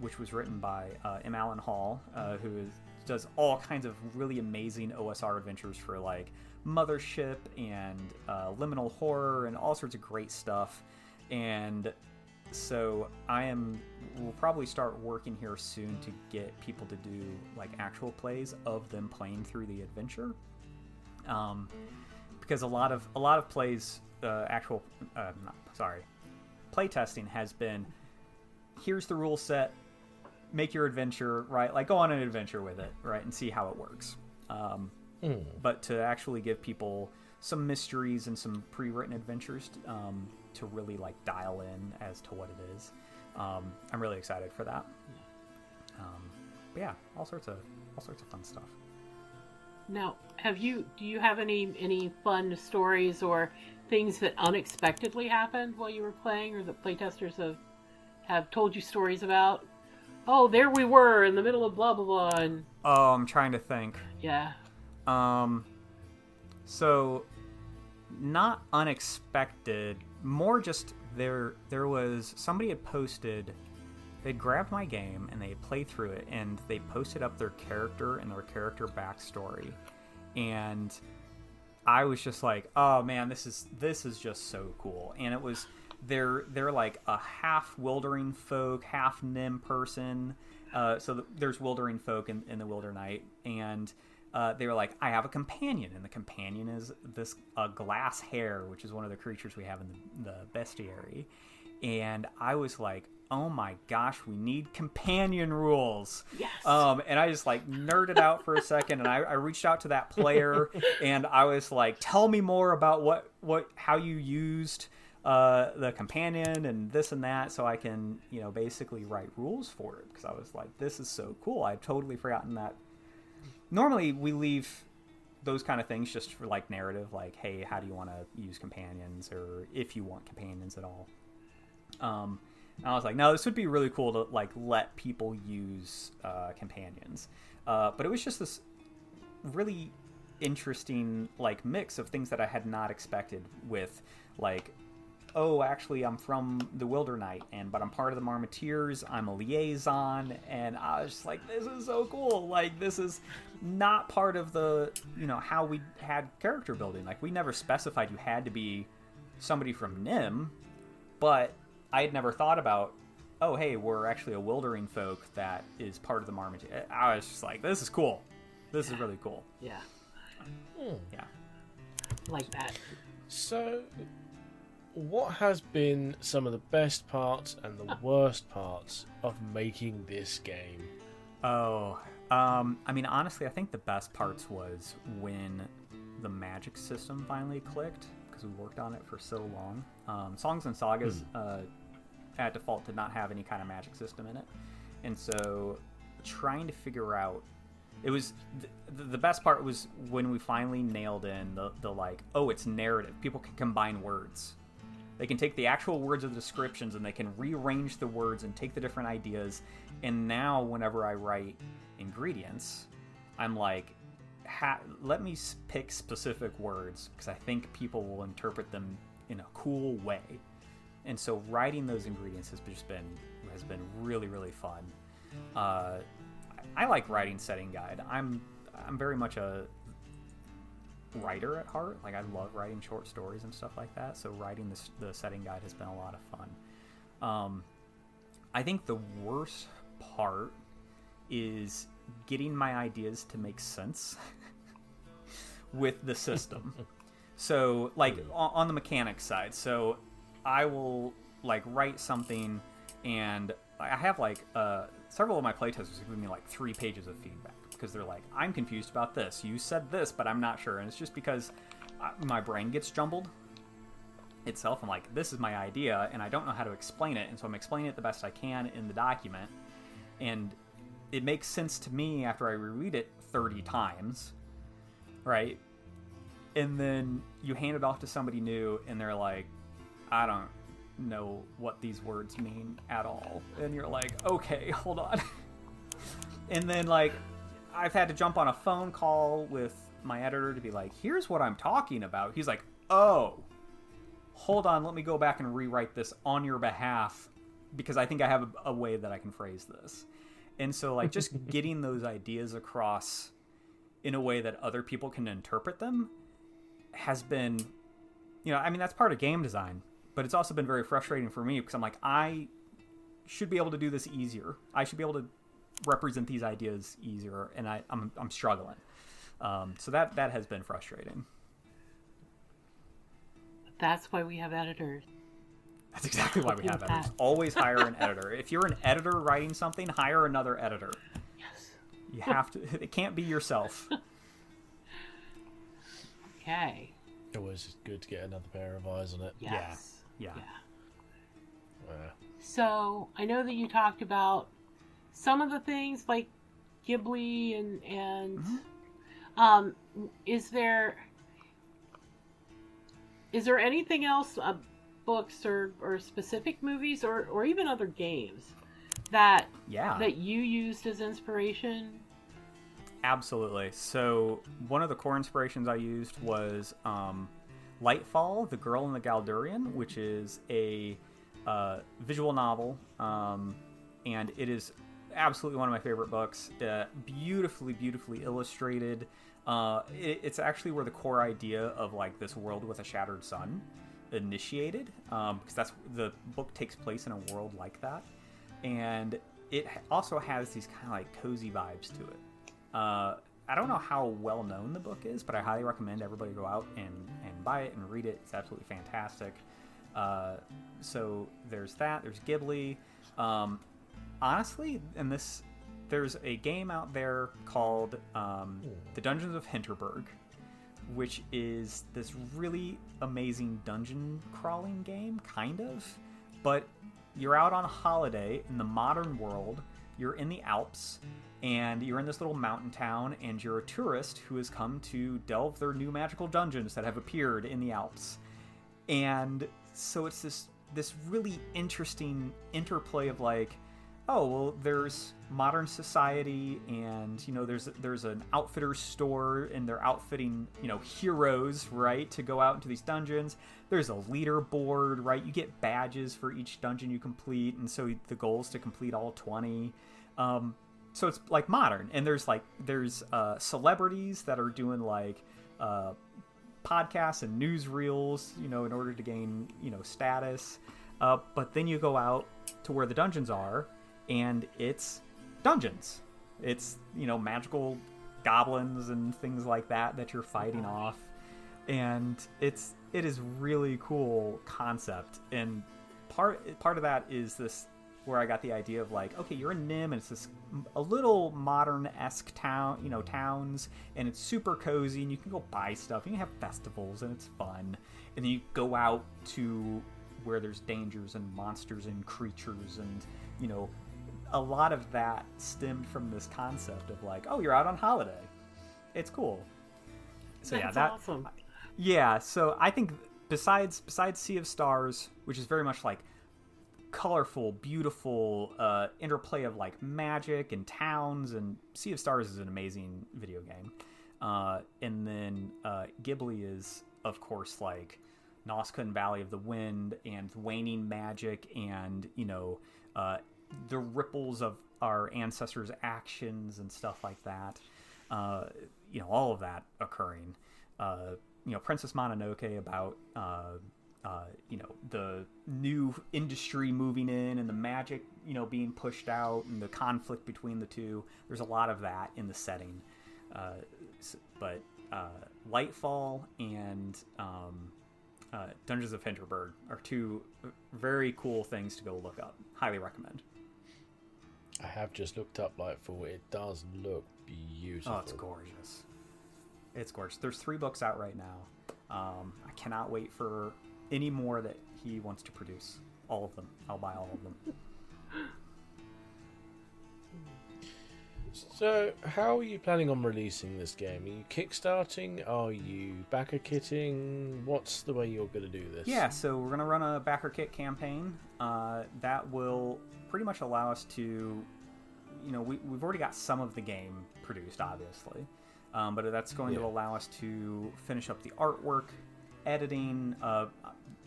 which was written by M. Allen Hall, who does all kinds of really amazing OSR adventures for like Mothership and Liminal Horror and all sorts of great stuff. And so we'll probably start working here soon to get people to do like actual plays of them playing through the adventure, because a lot of plays, play testing has been, here's the rule set, make your adventure, right? Like, go on an adventure with it, right, and see how it works. But to actually give people some mysteries and some pre-written adventures to really like dial in as to what it is, I'm really excited for that. But yeah, all sorts of fun stuff. Now, do you have any fun stories or things that unexpectedly happened while you were playing, or that playtesters have told you stories about? Oh, there we were in the middle of blah blah blah. And oh, I'm trying to think. Yeah. So not unexpected, more just there was somebody had posted, they'd grabbed my game and they had played through it, and they posted up their character and their character backstory, and I was just like, oh man, this is just so cool. And it was, they're like a half wildering folk, half nim person, so there's wildering folk in the Wilder Knight, and they were like, I have a companion, and the companion is this glass hare, which is one of the creatures we have in the bestiary. And I was like, oh my gosh, we need companion rules. Yes. And I just like nerded out for a second, and I reached out to that player and I was like, tell me more about how you used the companion and this and that, so I can, basically write rules for it, because I was like, this is so cool. I'd totally forgotten that. Normally we leave those kind of things just for like narrative, like, hey, how do you want to use companions, or if you want companions at all. And I was like, no, this would be really cool to like let people use companions. But it was just this really interesting like mix of things that I had not expected, with like, oh, actually I'm from the Wilder Knight, but I'm part of the Marmoteers, I'm a liaison, and I was just like, this is so cool. Like, this is not part of the, how we had character building. Like, we never specified you had to be somebody from Nim, but I had never thought about, oh, hey, we're actually a wildering folk that is part of the Marmaduke. I was just like, this is cool. This is really cool. Yeah. Yeah. Like that. So, what has been some of the best parts and the worst parts of making this game? Oh, I mean, honestly, I think the best parts was when the magic system finally clicked, because we worked on it for so long. Songs and Sagas, at default, did not have any kind of magic system in it. And so trying to figure out, it was the best part was when we finally nailed in the like, oh, it's narrative. People can combine words. They can take the actual words of the descriptions and they can rearrange the words and take the different ideas. And now whenever I write ingredients, I'm like, let me pick specific words because I think people will interpret them in a cool way. And so writing those ingredients has been really, really fun. I like writing setting guide. I'm very much a writer at heart. Like, I love writing short stories and stuff like that. So writing the setting guide has been a lot of fun. I think the worst part is getting my ideas to make sense with the system. So, like, on the mechanics side, so I will, like, write something, and I have, like, several of my playtesters give me, like, 3 pages of feedback, because they're like, I'm confused about this. You said this, but I'm not sure. And it's just because my brain gets jumbled itself. I'm like, this is my idea, and I don't know how to explain it, and so I'm explaining it the best I can in the document. And it makes sense to me after I reread it 30 times, right? And then you hand it off to somebody new, and they're like, I don't know what these words mean at all. And you're like, okay, hold on. And then, like, I've had to jump on a phone call with my editor to be like, here's what I'm talking about. He's like, oh, hold on, let me go back and rewrite this on your behalf because I think I have a way that I can phrase this. And so, like, just getting those ideas across in a way that other people can interpret them has been, you know, I mean, that's part of game design, but it's also been very frustrating for me because I'm like, I should be able to do this easier. I should be able to represent these ideas easier, and I'm struggling. So that has been frustrating. That's why we have editors. That's exactly why we have editors. Always hire an editor. If you're an editor writing something, hire another editor. Yes. You have to. It can't be yourself. Okay. Always good to get another pair of eyes on it. Yes. Yeah. So I know that you talked about some of the things like Ghibli and is there anything else, books or specific movies or even other games that you used as inspiration? Absolutely. So one of the core inspirations I used was Lightfall, The Girl in the Galdurian, which is a visual novel, and it is absolutely one of my favorite books. Beautifully illustrated. It's actually where the core idea of, like, this world with a shattered sun initiated, because that's the book takes place in a world like that, and it also has these kind of like cozy vibes to it. I don't know how well known the book is, but I highly recommend everybody go out and buy it and read it. It's absolutely fantastic. So there's that. There's Ghibli. Honestly, there's a game out there called The Dungeons of Hinterberg, which is this really amazing dungeon crawling game, kind of. But you're out on a holiday in the modern world. You're in the Alps, and you're in this little mountain town, and you're a tourist who has come to delve their new magical dungeons that have appeared in the Alps. And so it's this really interesting interplay of, like, oh, well, there's modern society, and, you know, there's an outfitter's store, and they're outfitting, you know, heroes, right, to go out into these dungeons. There's a leaderboard, right? You get badges for each dungeon you complete, and so the goal is to complete all 20. So it's, like, modern, and there's celebrities that are doing, like, podcasts and newsreels, in order to gain, status. But then you go out to where the dungeons are, and it's dungeons. It's, magical goblins and things like that you're fighting off. And it is really cool concept. And part of that is this, where I got the idea of like, okay, you're in Nim, and it's this a little modern-esque town, towns, and it's super cozy, and you can go buy stuff, and you have festivals, and it's fun. And then you go out to where there's dangers and monsters and creatures, and a lot of that stemmed from this concept of like, oh, you're out on holiday. It's cool. So That's awesome. Yeah, so I think besides Sea of Stars, which is very much like colorful, beautiful interplay of like magic and towns, and Sea of Stars is an amazing video game. And then Ghibli is, of course, like Nazca and Valley of the Wind and waning magic, and the ripples of our ancestors' actions and stuff like that. All of that occurring. Princess Mononoke about the new industry moving in, and the magic being pushed out, and the conflict between the two. There's a lot of that in the setting. But Lightfall and Dungeons of Hinterberg are two very cool things to go look up. Highly recommend. I have just looked up Lightfall. It does look beautiful. Oh, it's gorgeous. It's gorgeous. There's 3 books out right now. I cannot wait for any more that he wants to produce. All of them. I'll buy all of them. So, how are you planning on releasing this game? Are you kickstarting? Are you backer kitting? What's the way you're going to do this? Yeah, so we're going to run a backer kit campaign. That will pretty much allow us to, we've already got some of the game produced, obviously. But that's going to allow us to finish up the artwork, editing.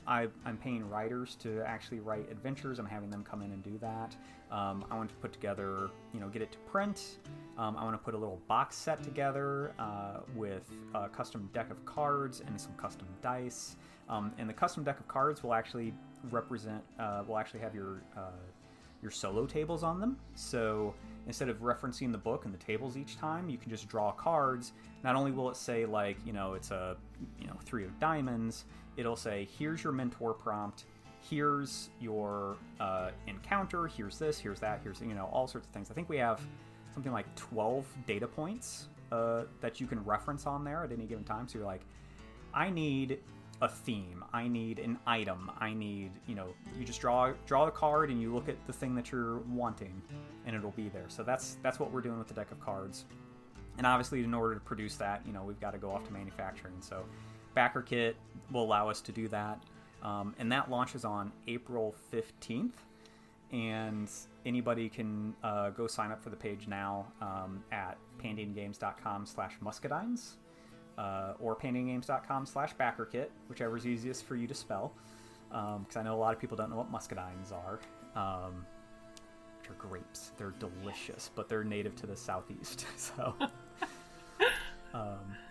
I'm paying writers to actually write adventures. I'm having them come in and do that. I want to put together, get it to print. I want to put a little box set together with a custom deck of cards and some custom dice. And the custom deck of cards will actually have your solo tables on them. So instead of referencing the book and the tables each time, you can just draw cards. Not only will it say like, it's a 3 of diamonds, it'll say, here's your mentor prompt, here's your encounter, here's this, here's that, here's, all sorts of things. I think we have something like 12 data points that you can reference on there at any given time. So you're like, I need a theme, I need an item, I need, you just draw the card and you look at the thing that you're wanting and it'll be there. So that's what we're doing with the deck of cards. And obviously, in order to produce that, we've got to go off to manufacturing. So backer kit will allow us to do that. And that launches on April 15th. And anybody can go sign up for the page now at pandiangames.com/muscadines or pandiangames.com/backerkit, whichever is easiest for you to spell. Because I know a lot of people don't know what muscadines are. Which are grapes. They're delicious, but they're native to the southeast. So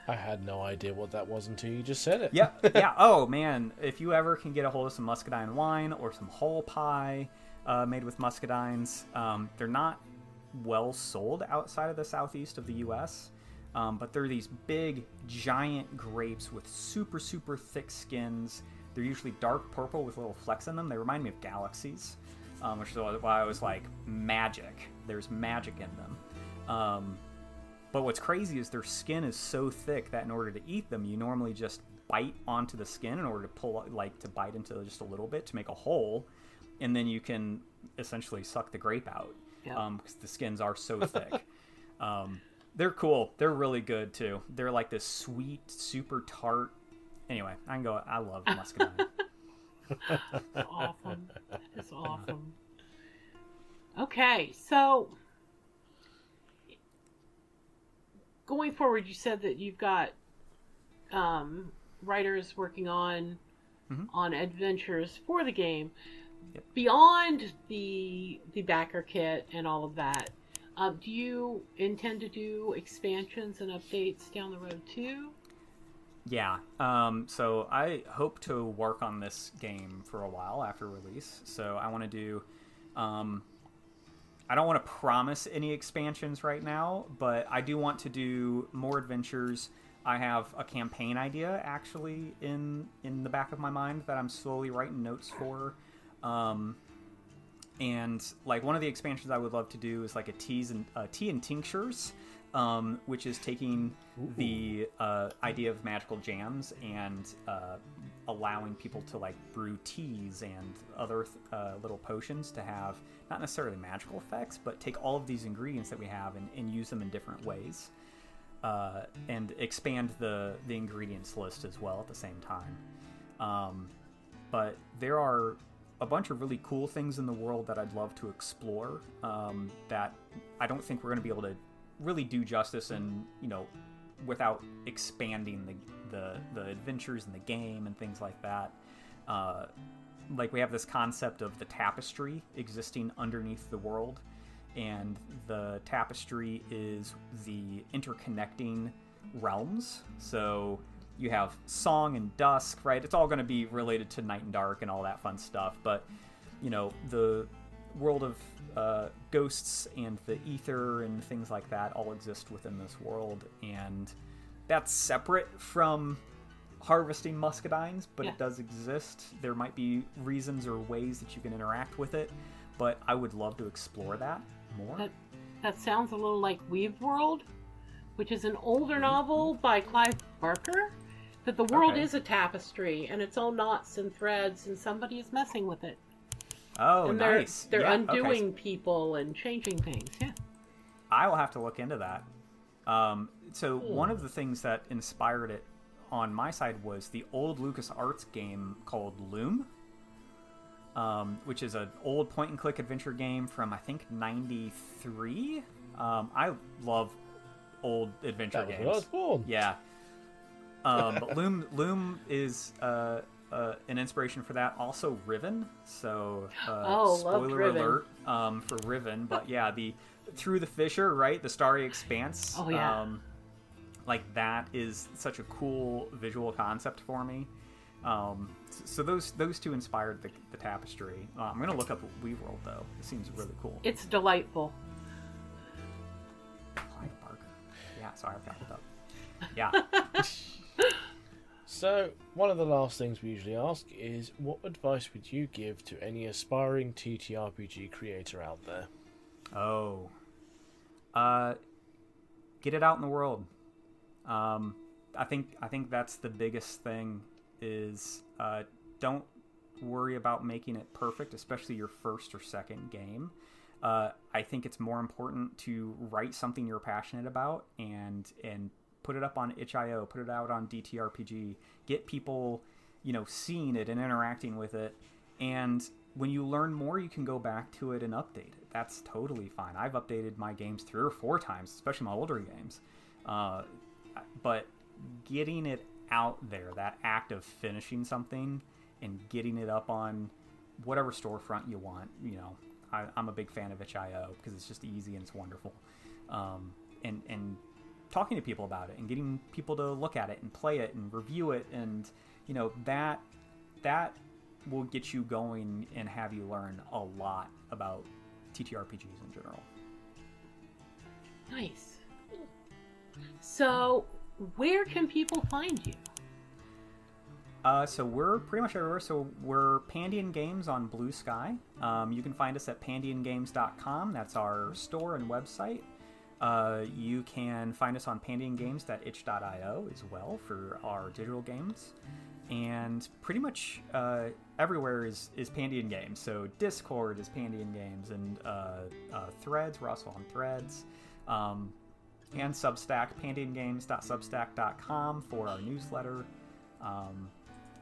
I had no idea what that was until you just said it. Yeah. Oh man, if you ever can get a hold of some muscadine wine or some whole pie made with muscadines, they're not well sold outside of the southeast of the U.S., but they're these big, giant grapes with super, super thick skins. They're usually dark purple with little flecks in them. They remind me of galaxies, which is why I was like, magic. There's magic in them. But what's crazy is their skin is so thick that in order to eat them, you normally just bite onto the skin in order to to bite into just a little bit to make a hole, and then you can essentially suck the grape out because the skins are so thick. They're cool. They're really good too. They're like this sweet, super tart. Anyway, I love muscadine. Awesome. It's awesome. Okay, so going forward, you said that you've got writers working on adventures for the game. Yep. Beyond the backer kit and all of that, do you intend to do expansions and updates down the road too? Yeah. So I hope to work on this game for a while after release. So I want to do. I don't want to promise any expansions right now, but I do want to do more adventures. I have a campaign idea actually in the back of my mind that I'm slowly writing notes for. And like one of the expansions I would love to do is like a tea and tinctures, which is taking the idea of magical jams and allowing people to like brew teas and other little potions to have not necessarily magical effects, but take all of these ingredients that we have and use them in different ways, and expand the ingredients list as well at the same time. But there are a bunch of really cool things in the world that I'd love to explore, that I don't think we're going to be able to really do justice and, without expanding the adventures in the game and things like that. Like we have this concept of the tapestry existing underneath the world, and the tapestry is the interconnecting realms. So you have song and dusk, right? It's all going to be related to night and dark and all that fun stuff. But, the world of ghosts and the ether and things like that all exist within this world. And that's separate from harvesting muscadines, but Yeah. it does exist. There might be reasons or ways that you can interact with it, but I would love to explore that more. That sounds a little like Weave World, which is an older novel by Clive Barker. That the world Okay. is a tapestry, and it's all knots and threads, and somebody is messing with it. Oh, And nice. they're Yeah, undoing okay. people and changing things. Yeah. I will have to look into that. So one of the things that inspired it on my side was the old LucasArts game called Loom, which is an old point-and-click adventure game from, I think, 93. I love old adventure That was games. when I was born. Yeah. But Loom is an inspiration for that. Also Riven. So loved spoiler Riven. alert for Riven. But yeah, the Through the Fissure, right? The Starry Expanse. Oh, yeah. Like that is such a cool visual concept for me. So those two inspired the tapestry. I'm gonna look up Weave World though. It seems really cool. It's delightful. Clive Barker. Yeah, sorry, I've got it up. Yeah. So, one of the last things we usually ask is, what advice would you give to any aspiring TTRPG creator out there? Oh. Get it out in the world. I think that's the biggest thing is don't worry about making it perfect, especially your first or second game. I think it's more important to write something you're passionate about and put it up on itch.io, put it out on DTRPG, get people, seeing it and interacting with it. And when you learn more, you can go back to it and update it. That's totally fine. I've updated my games 3 or 4 times, especially my older games. But getting it out there, that act of finishing something and getting it up on whatever storefront you want, I'm a big fan of itch.io because it's just easy and it's wonderful. And talking to people about it and getting people to look at it and play it and review it, and that will get you going and have you learn a lot about TTRPGs in general. Nice. So, where can people find you? So we're pretty much everywhere. So we're Pandian Games on Blue Sky. You can find us at pandiangames.com. That's our store and website. You can find us on pandiangames.itch.io as well for our digital games. And pretty much everywhere is Pandian Games. So Discord is Pandian Games, and Threads, we're also on Threads. And Substack, pandiangames.substack.com for our newsletter.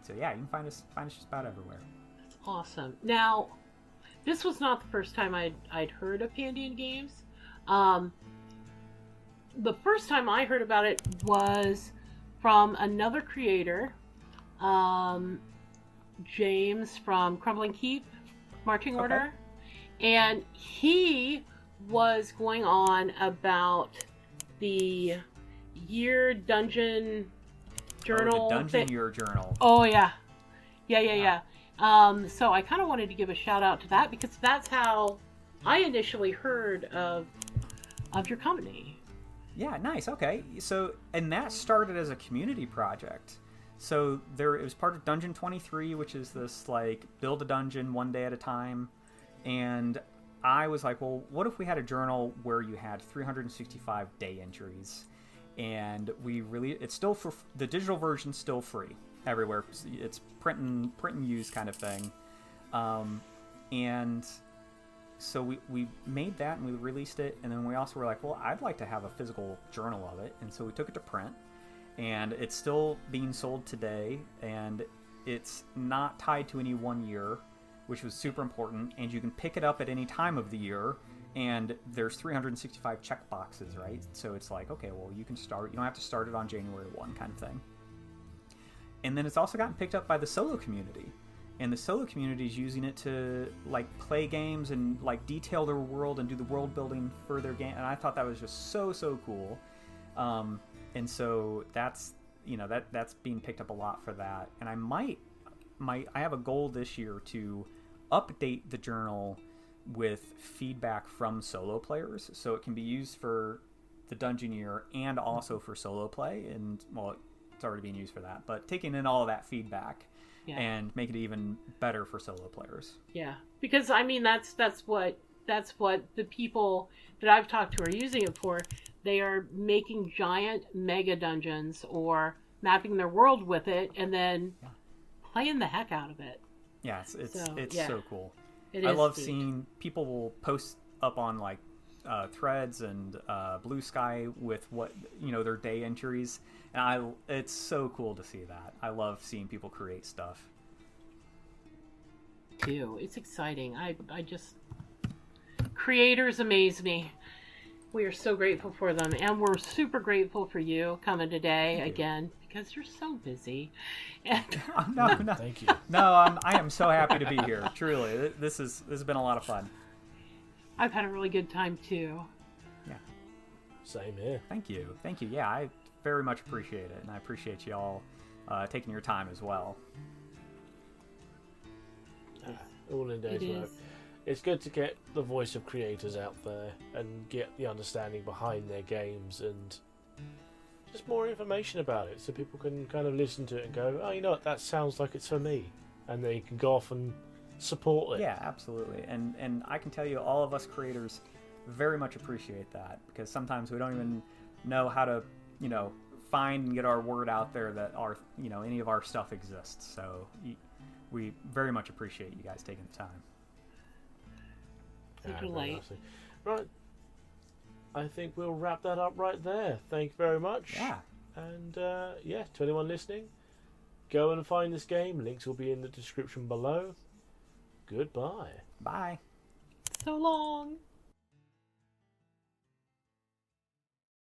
So yeah, you can find us just about everywhere. That's awesome. Now, this was not the first time I'd heard of Pandian Games. The first time I heard about it was from another creator, James from Crumbling Keep, Marching Order, and he was going on about the year dungeon journal. Oh, the Dungeon Year Journal. Oh, yeah. Yeah. So I kind of wanted to give a shout out to that because that's how I initially heard of your company. Yeah, nice. Okay. So, and that started as a community project. So it was part of Dungeon 23, which is this like build a dungeon one day at a time. And I was like, well, what if we had a journal where you had 365 day entries? And it's still for the digital version's still free everywhere. It's print and use kind of thing. And so we made that and we released it. And then we also were like, well, I'd like to have a physical journal of it. And so we took it to print. And it's still being sold today, and it's not tied to any one year, which was super important, and you can pick it up at any time of the year, and there's 365 check boxes, right? So it's like, okay, well, you don't have to start it on January 1 kind of thing. And then it's also gotten picked up by the solo community, and the solo community is using it to, like, play games and, like, detail their world and do the world building for their game, and I thought that was just so cool. And so that's being picked up a lot for that. And I have a goal this year to update the journal with feedback from solo players, so it can be used for the Dungeon Year and also for solo play. And well, it's already being used for that, but taking in all of that feedback and make it even better for solo players. Yeah, because I mean that's what the people that I've talked to are using it for. They are making giant mega dungeons or mapping their world with it and then playing the heck out of it. Yeah, it's so cool. I love seeing people will post up on like threads and Blue Sky with what their day entries, and it's so cool to see that. I love seeing people create stuff. Too, it's exciting. I just creators amaze me. We are so grateful for them, and we're super grateful for you coming today again because you're so busy. And no, thank you. No, I am so happy to be here. Truly, this has been a lot of fun. I've had a really good time too. Yeah, same here. Thank you. Yeah, I very much appreciate it, and I appreciate you all taking your time as well. All in days work. It's good to get the voice of creators out there and get the understanding behind their games and just more information about it so people can kind of listen to it and go, oh, you know what, that sounds like it's for me. And they can go off and support it. Yeah, absolutely. And I can tell you, all of us creators very much appreciate that because sometimes we don't even know how to, find and get our word out there that any of our stuff exists. So we very much appreciate you guys taking the time. Right. I think we'll wrap that up right there. Thank you very much. Yeah. And to anyone listening, go and find this game. Links will be in the description below. Goodbye. Bye. So long.